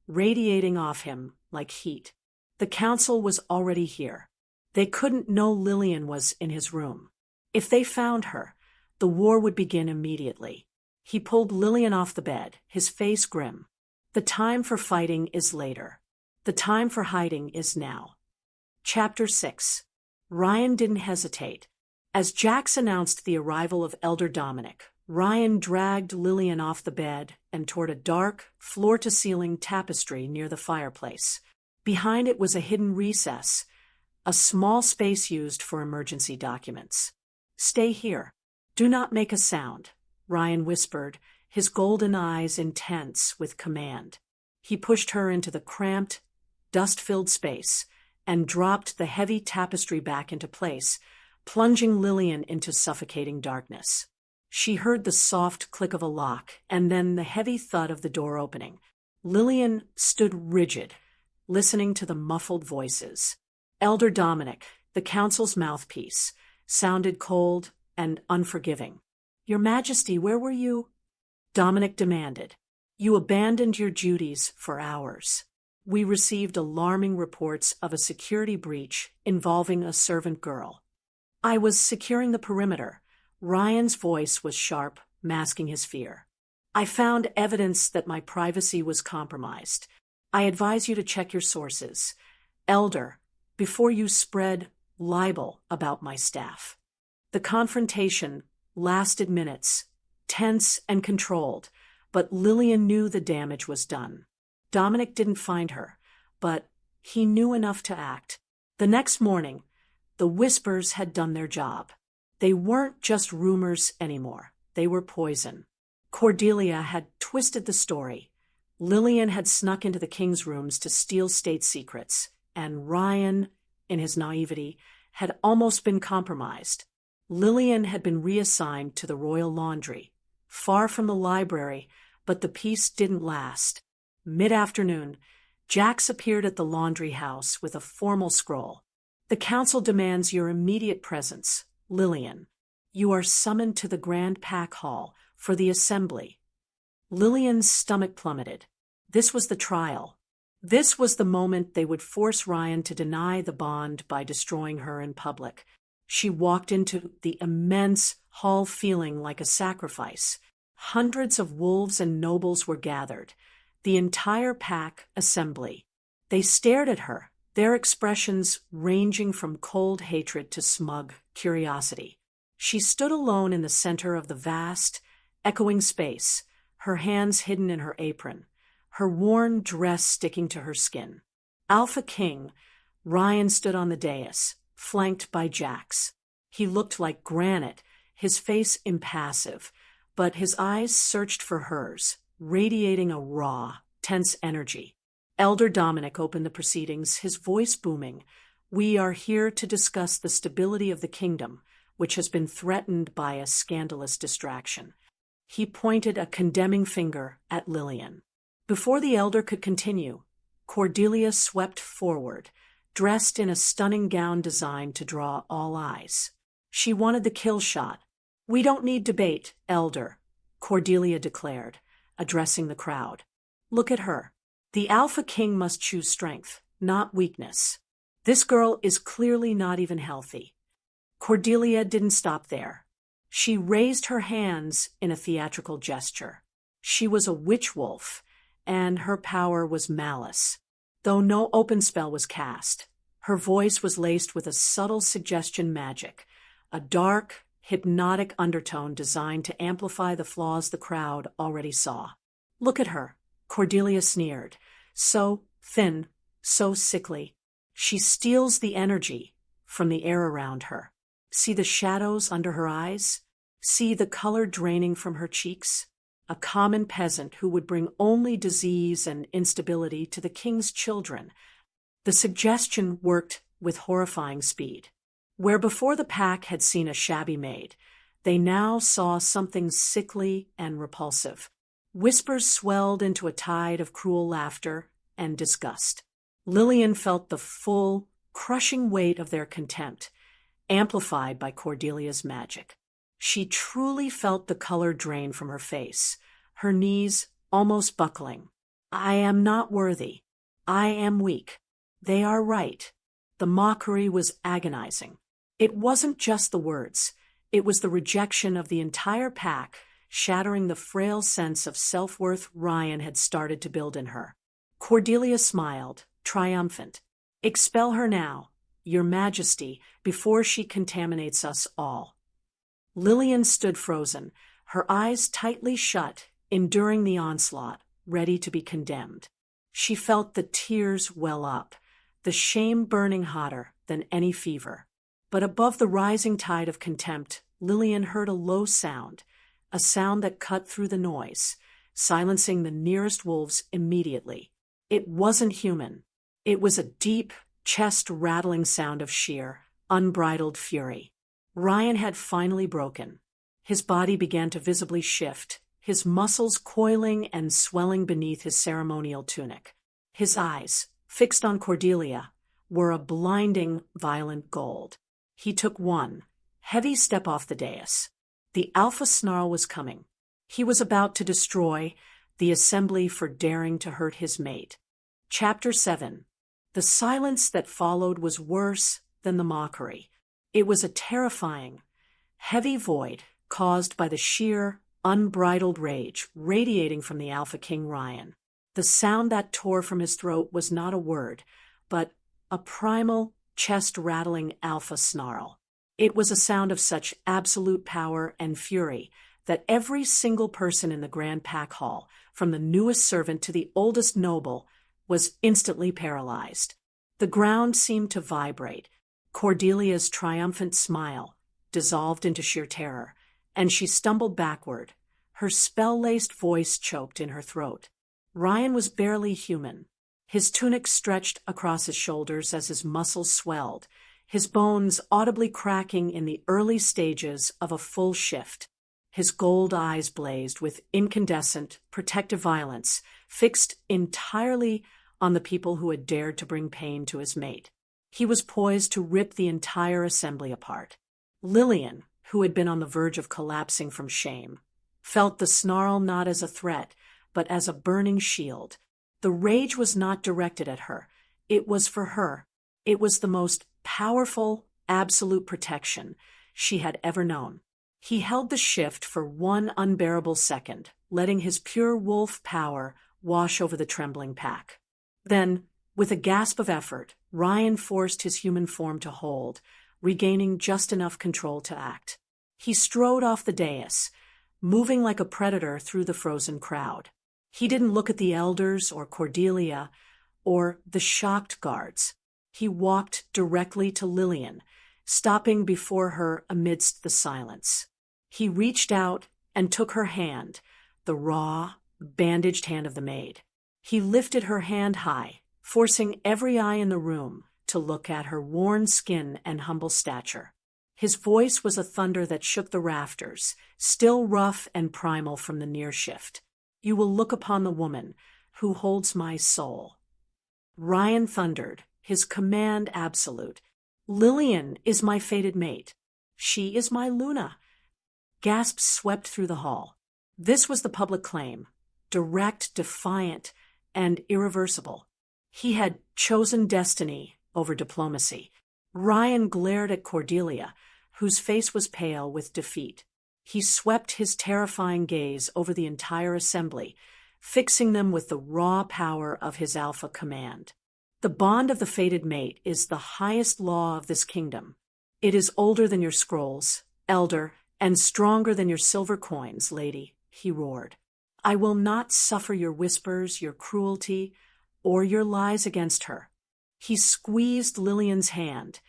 Speaker 1: radiating off him like heat. The council was already here. They couldn't know Lillian was in his room. If they found her, the war would begin immediately. He pulled Lillian off the bed, his face grim. The time for fighting is later. The time for hiding is now. Chapter 6. Ryan didn't hesitate. As Jax announced the arrival of Elder Dominic, Ryan dragged Lillian off the bed and toward a dark, floor-to-ceiling tapestry near the fireplace. Behind it was a hidden recess, a small space used for emergency documents. Stay here. Do not make a sound, Ryan whispered, his golden eyes intense with command. He pushed her into the cramped, dust-filled space and dropped the heavy tapestry back into place, plunging Lillian into suffocating darkness. She heard the soft click of a lock and then the heavy thud of the door opening. Lillian stood rigid, listening to the muffled voices. Elder Dominic, the council's mouthpiece, sounded cold and unforgiving. Your Majesty, where were you? Dominic demanded. You abandoned your duties for hours. We received alarming reports of a security breach involving a servant girl. I was securing the perimeter. Ryan's voice was sharp, masking his fear. I found evidence that my privacy was compromised. I advise you to check your sources. Elder, before you spread libel about my staff. The confrontation lasted minutes, tense and controlled, but Lillian knew the damage was done. Dominic didn't find her, but he knew enough to act. The next morning, the whispers had done their job. They weren't just rumors anymore. They were poison. Cordelia had twisted the story. Lillian had snuck into the king's rooms to steal state secrets, and Ryan, in his naivety, had almost been compromised. Lillian had been reassigned to the royal laundry, far from the library, but the peace didn't last. Mid-afternoon, Jax appeared at the laundry house with a formal scroll. The council demands your immediate presence, Lillian. You are summoned to the Grand Pack Hall for the assembly. Lillian's stomach plummeted. This was the trial. This was the moment they would force Ryan to deny the bond by destroying her in public. She walked into the immense hall feeling like a sacrifice. Hundreds of wolves and nobles were gathered, the entire pack assembly. They stared at her, their expressions ranging from cold hatred to smug curiosity. She stood alone in the center of the vast, echoing space, her hands hidden in her apron, her worn dress sticking to her skin. Alpha King, Ryan stood on the dais, flanked by Jax. He looked like granite, his face impassive, but his eyes searched for hers, radiating a raw, tense energy. Elder Dominic opened the proceedings, his voice booming. "We are here to discuss the stability of the kingdom, which has been threatened by a scandalous distraction." He pointed a condemning finger at Lillian. Before the elder could continue, Cordelia swept forward, dressed in a stunning gown designed to draw all eyes. She wanted the kill shot. "We don't need debate, Elder," Cordelia declared, addressing the crowd. "Look at her. The Alpha King must choose strength, not weakness. This girl is clearly not even healthy." Cordelia didn't stop there. She raised her hands in a theatrical gesture. She was a witch wolf, and her power was malice. Though no open spell was cast, her voice was laced with a subtle suggestion magic, a dark, hypnotic undertone designed to amplify the flaws the crowd already saw. "Look at her," Cordelia sneered. "So thin, so sickly. She steals the energy from the air around her. See the shadows under her eyes? See the color draining from her cheeks? A common peasant who would bring only disease and instability to the king's children." The suggestion worked with horrifying speed. Where before the pack had seen a shabby maid, they now saw something sickly and repulsive. Whispers swelled into a tide of cruel laughter and disgust. Lillian felt the full, crushing weight of their contempt, amplified by Cordelia's magic. She truly felt the color drain from her face, her knees almost buckling. "I am not worthy. I am weak. They are right." The mockery was agonizing. It wasn't just the words. It was the rejection of the entire pack, shattering the frail sense of self-worth Ryan had started to build in her. Cordelia smiled, triumphant. "Expel her now, Your Majesty, before she contaminates us all." Lillian stood frozen, her eyes tightly shut, enduring the onslaught, ready to be condemned. She felt the tears well up, the shame burning hotter than any fever. But above the rising tide of contempt, Lillian heard a low sound, a sound that cut through the noise, silencing the nearest wolves immediately. It wasn't human. It was a deep, chest-rattling sound of sheer, unbridled fury. Ryan had finally broken. His body began to visibly shift, his muscles coiling and swelling beneath his ceremonial tunic. His eyes, fixed on Cordelia, were a blinding, violent gold. He took one heavy step off the dais. The alpha snarl was coming. He was about to destroy the assembly for daring to hurt his mate. Chapter 7. The silence that followed was worse than the mockery. It was a terrifying, heavy void caused by the sheer, unbridled rage radiating from the Alpha King Ryan. The sound that tore from his throat was not a word, but a primal, chest-rattling alpha snarl. It was a sound of such absolute power and fury that every single person in the Grand Pack Hall, from the newest servant to the oldest noble, was instantly paralyzed. The ground seemed to vibrate. Cordelia's triumphant smile dissolved into sheer terror, and she stumbled backward, her spell-laced voice choked in her throat. Ryan was barely human. His tunic stretched across his shoulders as his muscles swelled, his bones audibly cracking in the early stages of a full shift. His gold eyes blazed with incandescent, protective violence, fixed entirely on the people who had dared to bring pain to his mate. He was poised to rip the entire assembly apart. Lillian, who had been on the verge of collapsing from shame, felt the snarl not as a threat, but as a burning shield. The rage was not directed at her. It was for her. It was the most powerful, absolute protection she had ever known. He held the shift for one unbearable second, letting his pure wolf power wash over the trembling pack. Then, with a gasp of effort, Ryan forced his human form to hold, regaining just enough control to act. He strode off the dais, moving like a predator through the frozen crowd. He didn't look at the elders or Cordelia or the shocked guards. He walked directly to Lillian, stopping before her amidst the silence. He reached out and took her hand, the raw, bandaged hand of the maid. He lifted her hand high, forcing every eye in the room to look at her worn skin and humble stature. His voice was a thunder that shook the rafters, still rough and primal from the near shift. "You will look upon the woman who holds my soul." Ryan thundered, his command absolute. "Lillian is my fated mate. She is my Luna." Gasps swept through the hall. This was the public claim, direct, defiant, and irreversible. He had chosen destiny over diplomacy. Ryan glared at Cordelia, whose face was pale with defeat. He swept his terrifying gaze over the entire assembly, fixing them with the raw power of his alpha command. "The bond of the fated mate is the highest law of this kingdom. It is older than your scrolls, elder, and stronger than your silver coins, lady," he roared. "I will not suffer your whispers, your cruelty, or your lies against her." He squeezed Lillian's hand,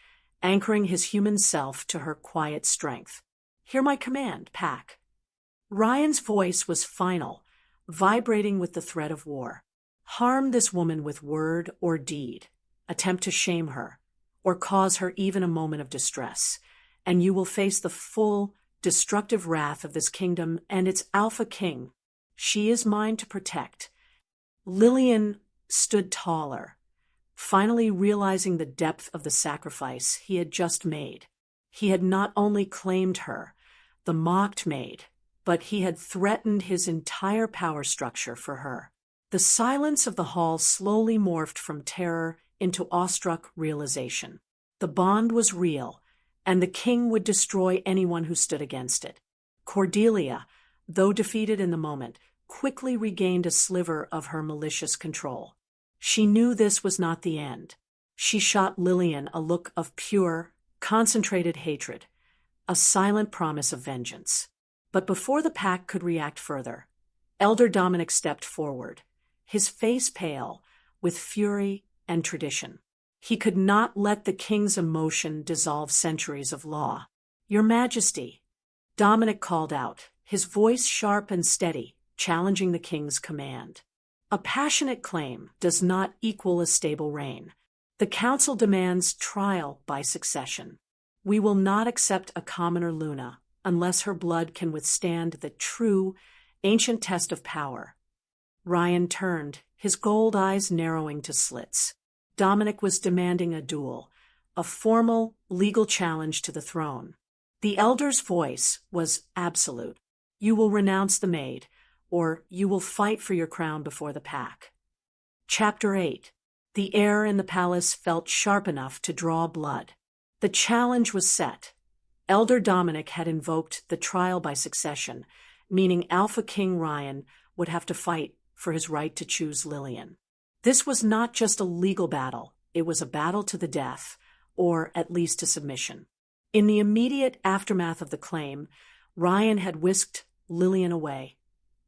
Speaker 1: anchoring his human self to her quiet strength. "Hear my command, Pack." Ryan's voice was final, vibrating with the threat of war. "Harm this woman with word or deed, attempt to shame her, or cause her even a moment of distress, and you will face the full, destructive wrath of this kingdom and its alpha king. She is mine to protect." Lillian stood taller, finally realizing the depth of the sacrifice he had just made. He had not only claimed her, the mocked maid, but he had threatened his entire power structure for her. The silence of the hall slowly morphed from terror into awestruck realization. The bond was real, and the king would destroy anyone who stood against it. Cordelia, though defeated in the moment, quickly regained a sliver of her malicious control. She knew this was not the end. She shot Lillian a look of pure, concentrated hatred, a silent promise of vengeance. But before the pack could react further, Elder Dominic stepped forward, his face pale with fury and tradition. He could not let the king's emotion dissolve centuries of law. "Your Majesty," Dominic called out, his voice sharp and steady, challenging the king's command. "A passionate claim does not equal a stable reign. The council demands trial by succession. We will not accept a commoner Luna unless her blood can withstand the true, ancient test of power." Ryan turned, his gold eyes narrowing to slits. Dominic was demanding a duel, a formal, legal challenge to the throne. The elder's voice was absolute. "You will renounce the maid, or you will fight for your crown before the pack." Chapter 8. The air in the palace felt sharp enough to draw blood. The challenge was set. Elder Dominic had invoked the trial by succession, meaning Alpha King Ryan would have to fight for his right to choose Lillian. This was not just a legal battle, it was a battle to the death, or at least to submission. In the immediate aftermath of the claim, Ryan had whisked Lillian away,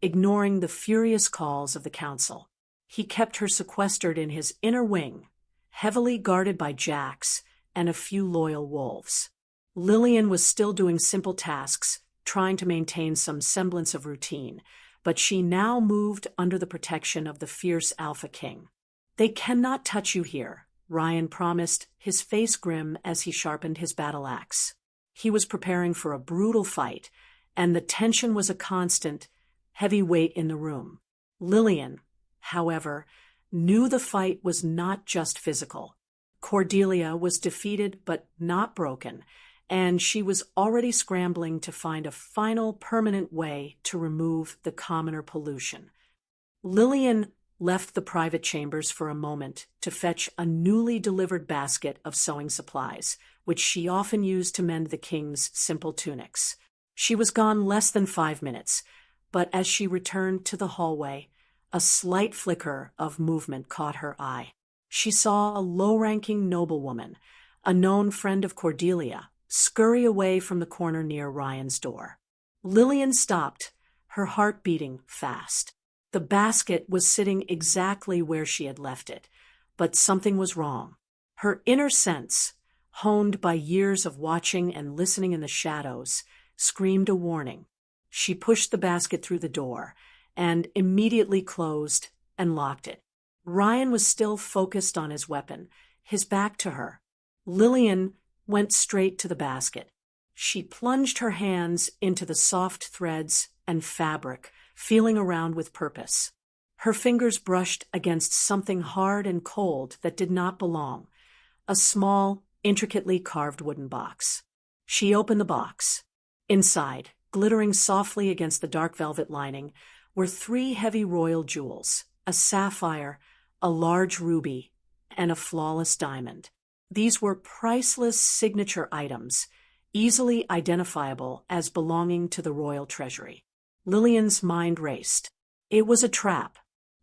Speaker 1: ignoring the furious calls of the council. He kept her sequestered in his inner wing, heavily guarded by jacks and a few loyal wolves. Lillian was still doing simple tasks, trying to maintain some semblance of routine, but she now moved under the protection of the fierce Alpha King. "They cannot touch you here," Ryan promised, his face grim as he sharpened his battle axe. He was preparing for a brutal fight, and the tension was a constant, heavy weight in the room. Lillian, however, knew the fight was not just physical. Cordelia was defeated but not broken, and she was already scrambling to find a final permanent way to remove the commoner pollution. Lillian left the private chambers for a moment to fetch a newly delivered basket of sewing supplies, which she often used to mend the king's simple tunics. She was gone less than 5 minutes, but as she returned to the hallway, a slight flicker of movement caught her eye. She saw a low-ranking noblewoman, a known friend of Cordelia, scurry away from the corner near Ryan's door. Lillian stopped, her heart beating fast. The basket was sitting exactly where she had left it, but something was wrong. Her inner sense, honed by years of watching and listening in the shadows, screamed a warning. She pushed the basket through the door and immediately closed and locked it. Ryan was still focused on his weapon, his back to her. Lillian went straight to the basket. She plunged her hands into the soft threads and fabric, feeling around with purpose. Her fingers brushed against something hard and cold that did not belong, a small, intricately carved wooden box. She opened the box. Inside, glittering softly against the dark velvet lining, were 3 heavy royal jewels, a sapphire, a large ruby, and a flawless diamond. These were priceless signature items, easily identifiable as belonging to the royal treasury. Lillian's mind raced. It was a trap.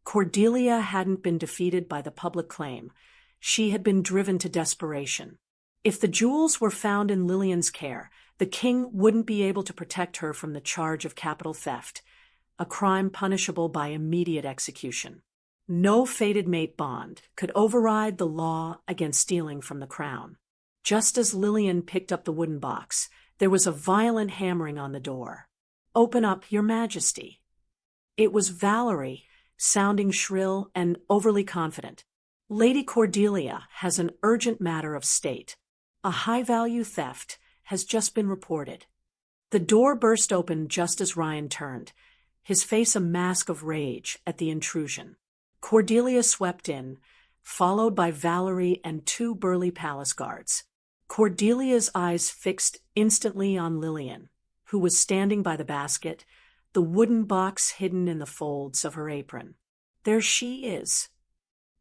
Speaker 1: Cordelia hadn't been defeated by the public claim. She had been driven to desperation. If the jewels were found in Lillian's care, the king wouldn't be able to protect her from the charge of capital theft, a crime punishable by immediate execution. No fated mate bond could override the law against stealing from the crown. Just as Lillian picked up the wooden box, there was a violent hammering on the door. "Open up, Your Majesty." It was Valerie, sounding shrill and overly confident. "Lady Cordelia has an urgent matter of state. A high-value theft has just been reported." The door burst open just as Ryan turned, his face a mask of rage at the intrusion. Cordelia swept in, followed by Valerie and 2 burly palace guards. Cordelia's eyes fixed instantly on Lillian, who was standing by the basket, the wooden box hidden in the folds of her apron. "There she is,"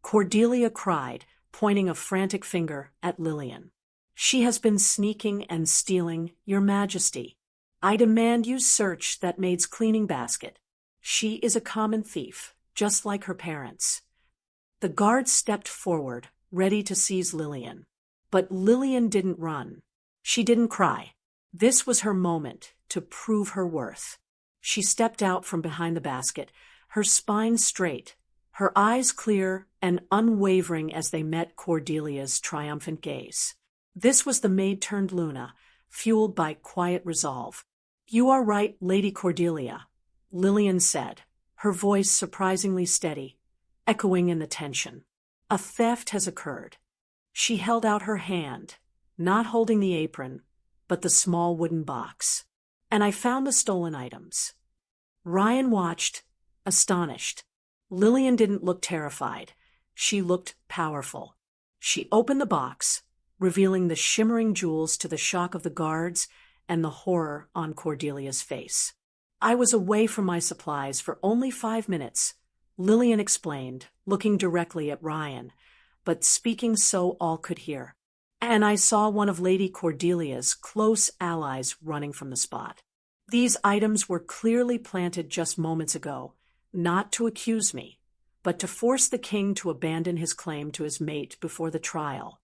Speaker 1: Cordelia cried, pointing a frantic finger at Lillian. "She has been sneaking and stealing, Your Majesty. I demand you search that maid's cleaning basket. She is a common thief, just like her parents." The guards stepped forward, ready to seize Lillian. But Lillian didn't run. She didn't cry. This was her moment to prove her worth. She stepped out from behind the basket, her spine straight, her eyes clear and unwavering as they met Cordelia's triumphant gaze. This was the maid turned Luna, fueled by quiet resolve. "You are right, Lady Cordelia," Lillian said, her voice surprisingly steady, echoing in the tension. "A theft has occurred." She held out her hand, not holding the apron, but the small wooden box. "And I found the stolen items." Ryan watched, astonished. Lillian didn't look terrified. She looked powerful. She opened the box, revealing the shimmering jewels to the shock of the guards and the horror on Cordelia's face. "I was away from my supplies for only 5 minutes," Lillian explained, looking directly at Ryan, but speaking so all could hear. "And I saw one of Lady Cordelia's close allies running from the spot. These items were clearly planted just moments ago, not to accuse me, but to force the king to abandon his claim to his mate before the trial."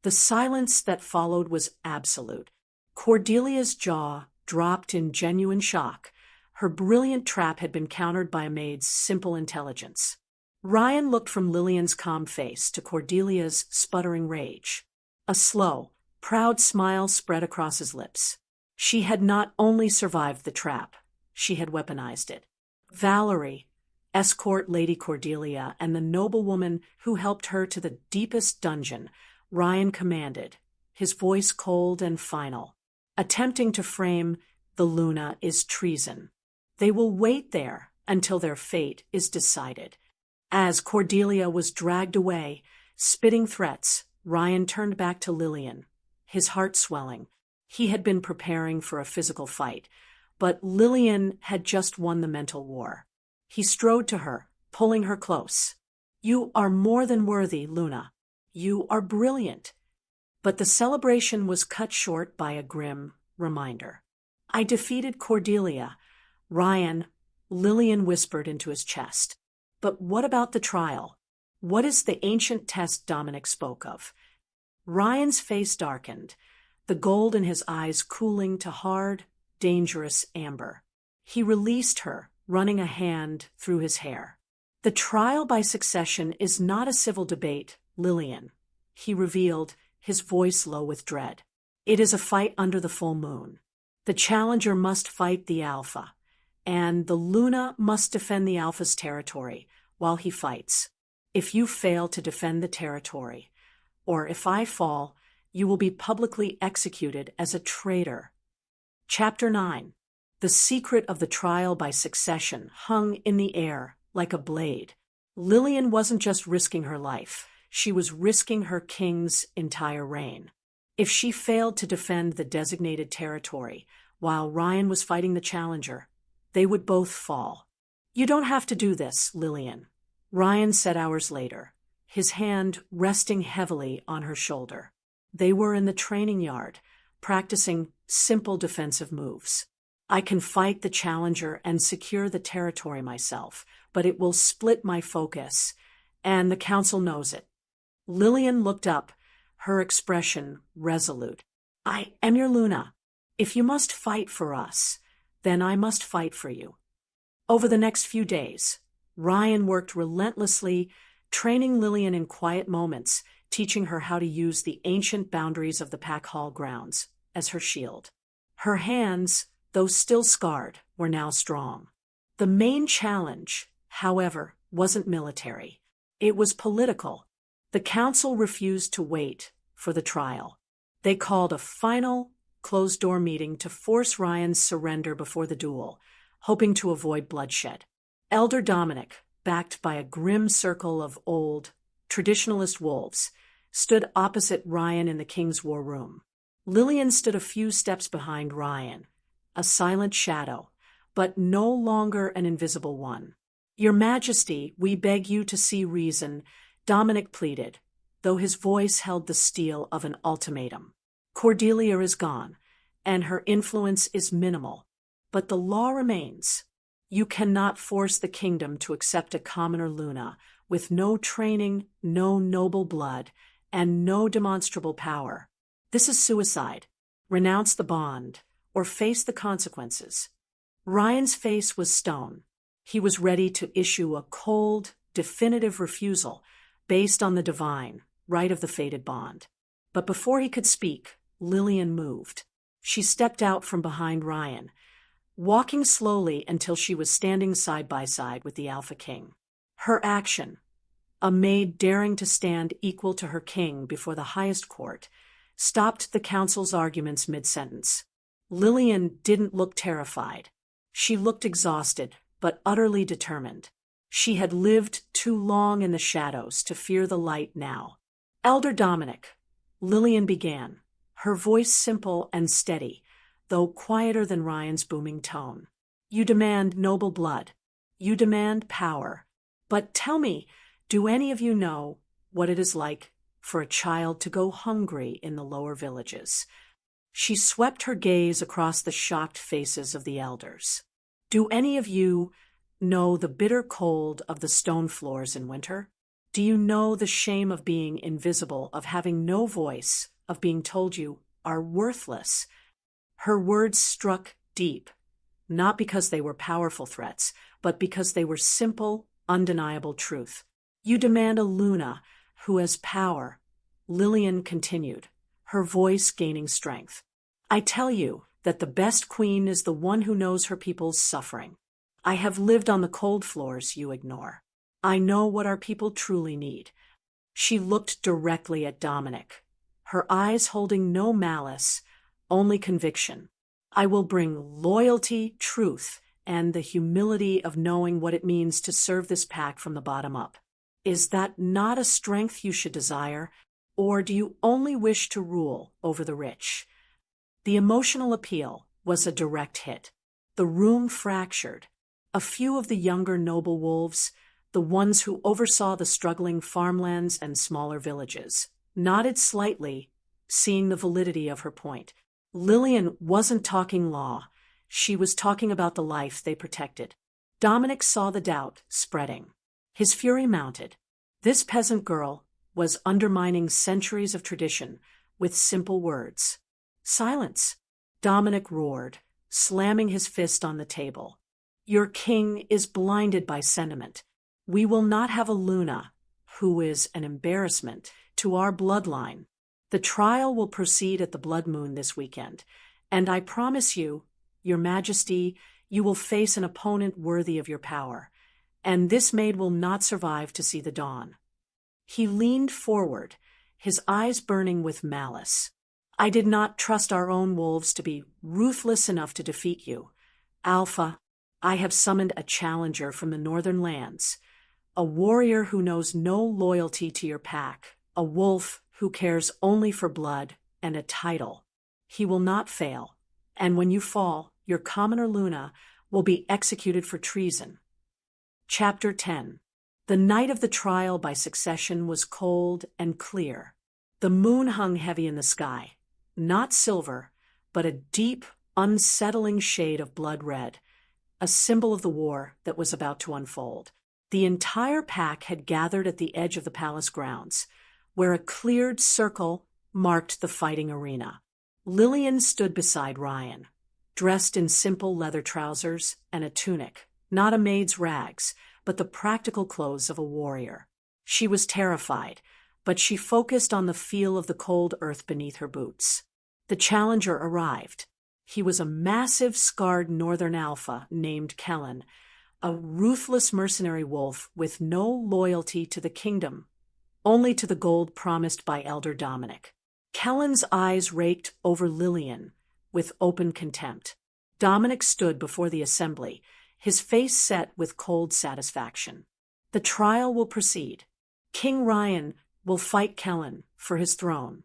Speaker 1: The silence that followed was absolute. Cordelia's jaw dropped in genuine shock. Her brilliant trap had been countered by a maid's simple intelligence. Ryan looked from Lillian's calm face to Cordelia's sputtering rage. A slow, proud smile spread across his lips. She had not only survived the trap, she had weaponized it. "Valerie, escort Lady Cordelia and the noblewoman who helped her to the deepest dungeon," Ryan commanded, his voice cold and final, attempting to frame the Luna is treason. "They will wait there until their fate is decided." As Cordelia was dragged away, spitting threats, Ryan turned back to Lillian, his heart swelling. He had been preparing for a physical fight, but Lillian had just won the mental war. He strode to her, pulling her close. "You are more than worthy, Luna. You are brilliant." But the celebration was cut short by a grim reminder. "I defeated Cordelia." "Ryan," Lillian whispered into his chest. "But what about the trial? What is the ancient test Dominic spoke of?" Ryan's face darkened, the gold in his eyes cooling to hard, dangerous amber. He released her, running a hand through his hair. "The trial by succession is not a civil debate, Lillian," he revealed, his voice low with dread. "It is a fight under the full moon. The challenger must fight the alpha, and the Luna must defend the alpha's territory, while he fights. If you fail to defend the territory, or if I fall, you will be publicly executed as a traitor." Chapter 9. The secret of the trial by succession hung in the air like a blade. Lillian wasn't just risking her life, she was risking her king's entire reign. If she failed to defend the designated territory while Ryan was fighting the challenger, they would both fall. "You don't have to do this, Lillian," Ryan said hours later, his hand resting heavily on her shoulder. They were in the training yard, practicing simple defensive moves. "I can fight the challenger and secure the territory myself, but it will split my focus, and the council knows it." Lillian looked up, her expression resolute. "I am your Luna. If you must fight for us, then I must fight for you." Over the next few days, Ryan worked relentlessly, training Lillian in quiet moments, teaching her how to use the ancient boundaries of the pack hall grounds as her shield. Her hands, though still scarred, were now strong. The main challenge, however, wasn't military. It was political. The council refused to wait for the trial. They called a final, closed-door meeting to force Ryan's surrender before the duel, hoping to avoid bloodshed. Elder Dominic, backed by a grim circle of old, traditionalist wolves, stood opposite Ryan in the king's war room. Lillian stood a few steps behind Ryan, a silent shadow, but no longer an invisible one. "Your Majesty, we beg you to see reason," Dominic pleaded, though his voice held the steel of an ultimatum. "Cordelia is gone, and her influence is minimal, but the law remains. You cannot force the kingdom to accept a commoner Luna with no training, no noble blood, and no demonstrable power. This is suicide. Renounce the bond, or face the consequences." Ryan's face was stone. He was ready to issue a cold, definitive refusal based on the divine right of the fated bond. But before he could speak, Lillian moved. She stepped out from behind Ryan, walking slowly until she was standing side by side with the Alpha King. Her action, a maid daring to stand equal to her king before the highest court, stopped the council's arguments mid-sentence. Lillian didn't look terrified. She looked exhausted, but utterly determined. She had lived too long in the shadows to fear the light now. "Elder Dominic," Lillian began, her voice simple and steady, though quieter than Ryan's booming tone. "You demand noble blood. You demand power. But tell me, do any of you know what it is like for a child to go hungry in the lower villages?" She swept her gaze across the shocked faces of the elders. "Do any of you know the bitter cold of the stone floors in winter? Do you know the shame of being invisible, of having no voice, of being told you are worthless?" Her words struck deep, not because they were powerful threats, but because they were simple, undeniable truth. "You demand a Luna who has power," Lillian continued, her voice gaining strength. "I tell you that the best queen is the one who knows her people's suffering. I have lived on the cold floors you ignore. I know what our people truly need." She looked directly at Dominic, her eyes holding no malice, only conviction. "I will bring loyalty, truth, and the humility of knowing what it means to serve this pack from the bottom up. Is that not a strength you should desire, or do you only wish to rule over the rich?" The emotional appeal was a direct hit. The room fractured. A few of the younger noble wolves, the ones who oversaw the struggling farmlands and smaller villages, nodded slightly, seeing the validity of her point. Lillian wasn't talking law. She was talking about the life they protected. Dominic saw the doubt spreading. His fury mounted. This peasant girl was undermining centuries of tradition with simple words. "Silence," Dominic roared, slamming his fist on the table. "Your king is blinded by sentiment. We will not have a Luna, who is an embarrassment to our bloodline. The trial will proceed at the Blood Moon this weekend, and I promise you, Your Majesty, you will face an opponent worthy of your power. and this maid will not survive to see the dawn. He leaned forward, his eyes burning with malice. I did not trust our own wolves to be ruthless enough to defeat you. Alpha, I have summoned a challenger from the northern lands, a warrior who knows no loyalty to your pack, a wolf who cares only for blood and a title. He will not fail, and when you fall, your commoner Luna will be executed for treason. Chapter 10. The night of the trial by succession was cold and clear. The moon hung heavy in the sky, not silver, but a deep, unsettling shade of blood red, a symbol of the war that was about to unfold. The entire pack had gathered at the edge of the palace grounds, where a cleared circle marked the fighting arena. Lillian stood beside Ryan, dressed in simple leather trousers and a tunic, not a maid's rags, but the practical clothes of a warrior. She was terrified, but she focused on the feel of the cold earth beneath her boots. The challenger arrived. He was a massive, scarred northern alpha named Kellen, a ruthless mercenary wolf with no loyalty to the kingdom, only to the gold promised by Elder Dominic. Kellen's eyes raked over Lillian with open contempt. Dominic stood before the assembly, his face set with cold satisfaction. The trial will proceed. King Ryan will fight Kellen for his throne,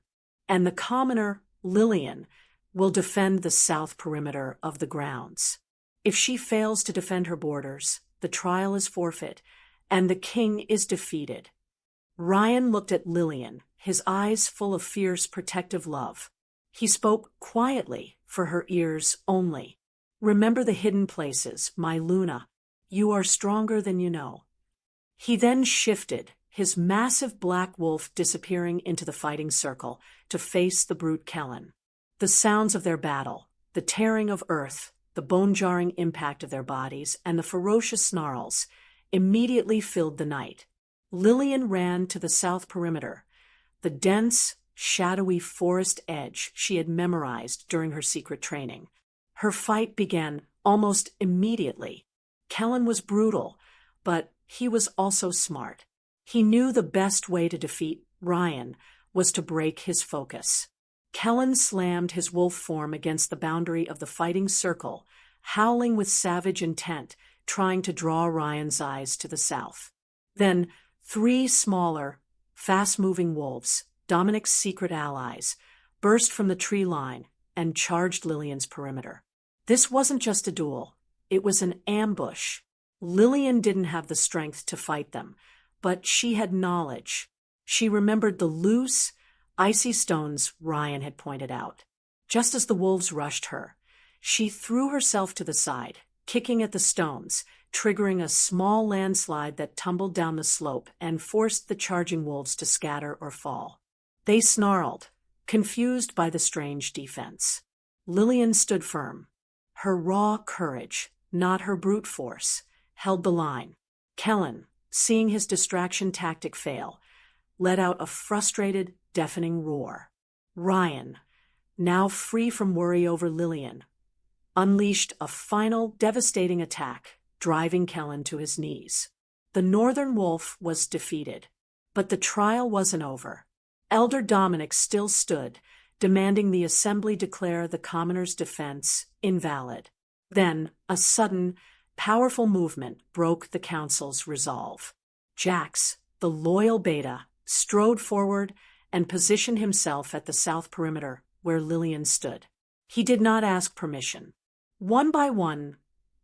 Speaker 1: and the commoner, Lillian, will defend the south perimeter of the grounds. If she fails to defend her borders, the trial is forfeit, and the king is defeated. Ryan looked at Lillian, his eyes full of fierce, protective love. He spoke quietly, for her ears only. Remember the hidden places, my Luna. You are stronger than you know. He then shifted, his massive black wolf disappearing into the fighting circle to face the brute Kellen. The sounds of their battle, the tearing of earth, the bone-jarring impact of their bodies, and the ferocious snarls immediately filled the night. Lillian ran to the south perimeter, the dense, shadowy forest edge she had memorized during her secret training. Her fight began almost immediately. Kellen was brutal, but he was also smart. He knew the best way to defeat Ryan was to break his focus. Kellen slammed his wolf form against the boundary of the fighting circle, howling with savage intent, trying to draw Ryan's eyes to the south. Then, 3 smaller, fast-moving wolves, Dominic's secret allies, burst from the tree line and charged Lillian's perimeter. This wasn't just a duel, it was an ambush. Lillian didn't have the strength to fight them, but she had knowledge. She remembered the loose, icy stones Ryan had pointed out. Just as the wolves rushed her, she threw herself to the side, kicking at the stones, triggering a small landslide that tumbled down the slope and forced the charging wolves to scatter or fall. They snarled, confused by the strange defense. Lillian stood firm. Her raw courage, not her brute force, held the line. Kellen, seeing his distraction tactic fail, let out a frustrated, deafening roar. Ryan, now free from worry over Lillian, unleashed a final devastating attack, driving Kellen to his knees. The northern wolf was defeated, but the trial wasn't over. Elder Dominic still stood, demanding the assembly declare the commoner's defense invalid. Then, a sudden, powerful movement broke the council's resolve. Jax, the loyal beta, strode forward and positioned himself at the south perimeter where Lillian stood. He did not ask permission. One by one,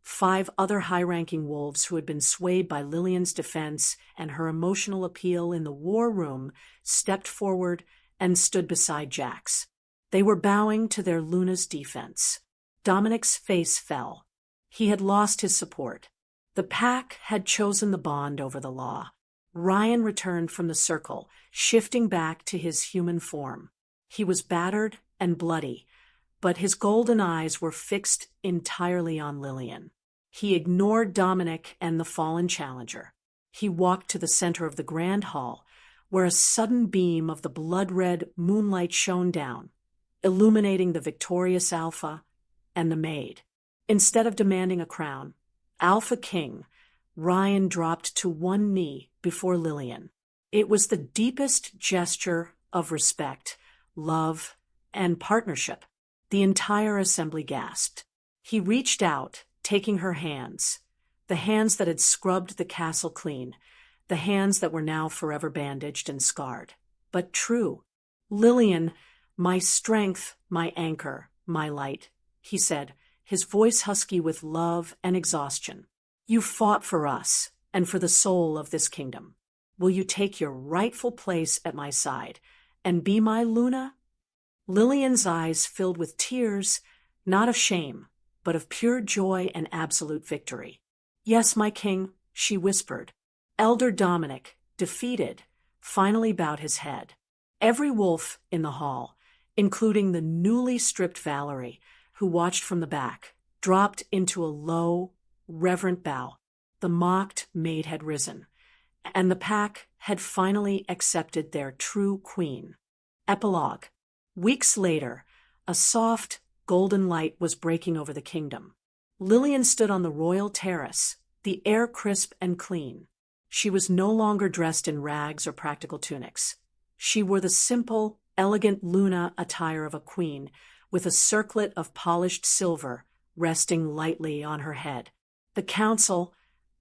Speaker 1: 5 other high-ranking wolves who had been swayed by Lillian's defense and her emotional appeal in the war room stepped forward and stood beside Jax. They were bowing to their Luna's defense. Dominic's face fell. He had lost his support. The pack had chosen the bond over the law. Ryan returned from the circle, shifting back to his human form. He was battered and bloody, but his golden eyes were fixed entirely on Lillian. He ignored Dominic and the fallen challenger. He walked to the center of the grand hall, where a sudden beam of the blood-red moonlight shone down, illuminating the victorious Alpha and the Maid. Instead of demanding a crown, Alpha King, Ryan dropped to one knee before Lillian. It was the deepest gesture of respect, love, and partnership. The entire assembly gasped. He reached out, taking her hands, the hands that had scrubbed the castle clean, the hands that were now forever bandaged and scarred, but true. "Lillian, my strength, my anchor, my light," he said, his voice husky with love and exhaustion. "You fought for us and for the soul of this kingdom. Will you take your rightful place at my side and be my Luna?" Lillian's eyes filled with tears, not of shame, but of pure joy and absolute victory. "Yes, my king," she whispered. Elder Dominic, defeated, finally bowed his head. Every wolf in the hall, including the newly stripped Valerie, who watched from the back, dropped into a low, reverent bow. The mocked maid had risen, and the pack had finally accepted their true queen. Epilogue. Weeks later, a soft, golden light was breaking over the kingdom. Lillian stood on the royal terrace, the air crisp and clean. She was no longer dressed in rags or practical tunics. She wore the simple, elegant Luna attire of a queen, with a circlet of polished silver resting lightly on her head. The council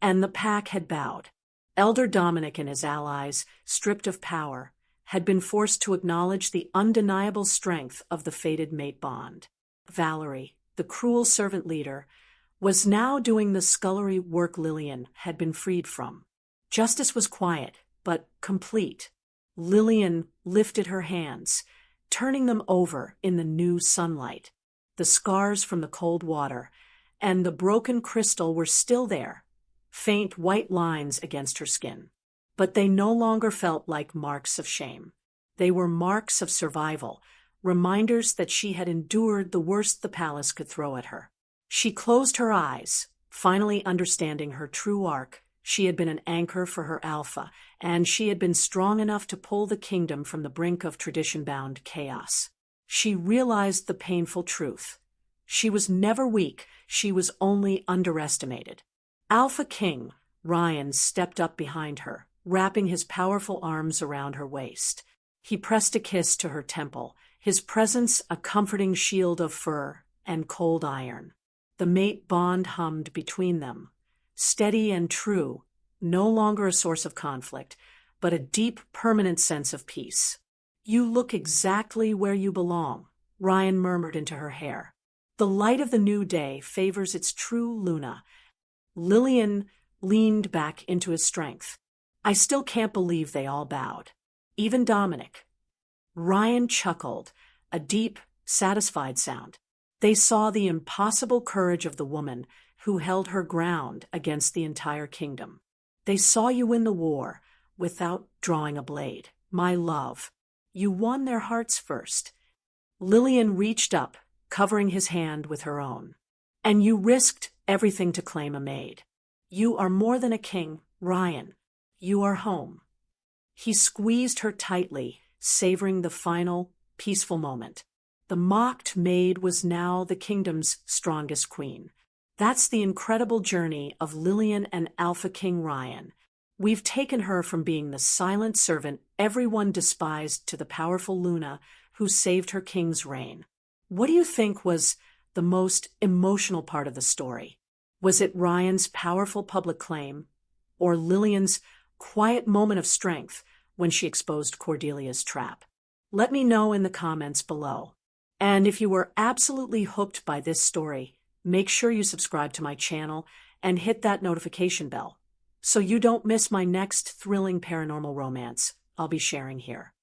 Speaker 1: and the pack had bowed. Elder Dominic and his allies, stripped of power, had been forced to acknowledge the undeniable strength of the fated mate bond. Valerie, the cruel servant leader, was now doing the scullery work Lillian had been freed from. Justice was quiet, but complete. Lillian lifted her hands, turning them over in the new sunlight. The scars from the cold water and the broken crystal were still there, faint white lines against her skin. But they no longer felt like marks of shame. They were marks of survival, reminders that she had endured the worst the palace could throw at her. She closed her eyes, finally understanding her true arc. She had been an anchor for her alpha, and she had been strong enough to pull the kingdom from the brink of tradition-bound chaos. She realized the painful truth. She was never weak, she was only underestimated. Alpha King Ryan stepped up behind her, wrapping his powerful arms around her waist. He pressed a kiss to her temple, his presence a comforting shield of fur and cold iron. The mate bond hummed between them, steady and true, no longer a source of conflict, but a deep, permanent sense of peace. "You look exactly where you belong," Ryan murmured into her hair. "The light of the new day favors its true Luna." Lillian leaned back into his strength. "I still can't believe they all bowed. Even Dominic." Ryan chuckled, a deep, satisfied sound. They saw the impossible courage of the woman who held her ground against the entire kingdom. "They saw you win the war without drawing a blade, my love. You won their hearts first." Lillian reached up, covering his hand with her own. "And you risked everything to claim a maid. You are more than a king, Ryan. You are home." He squeezed her tightly, savoring the final, peaceful moment. The mocked maid was now the kingdom's strongest queen. That's the incredible journey of Lillian and Alpha King Ryan. We've taken her from being the silent servant everyone despised to the powerful Luna who saved her king's reign. What do you think was the most emotional part of the story? Was it Ryan's powerful public claim, or Lillian's quiet moment of strength when she exposed Cordelia's trap? Let me know in the comments below. And if you were absolutely hooked by this story, make sure you subscribe to my channel and hit that notification bell so you don't miss my next thrilling paranormal romance I'll be sharing here.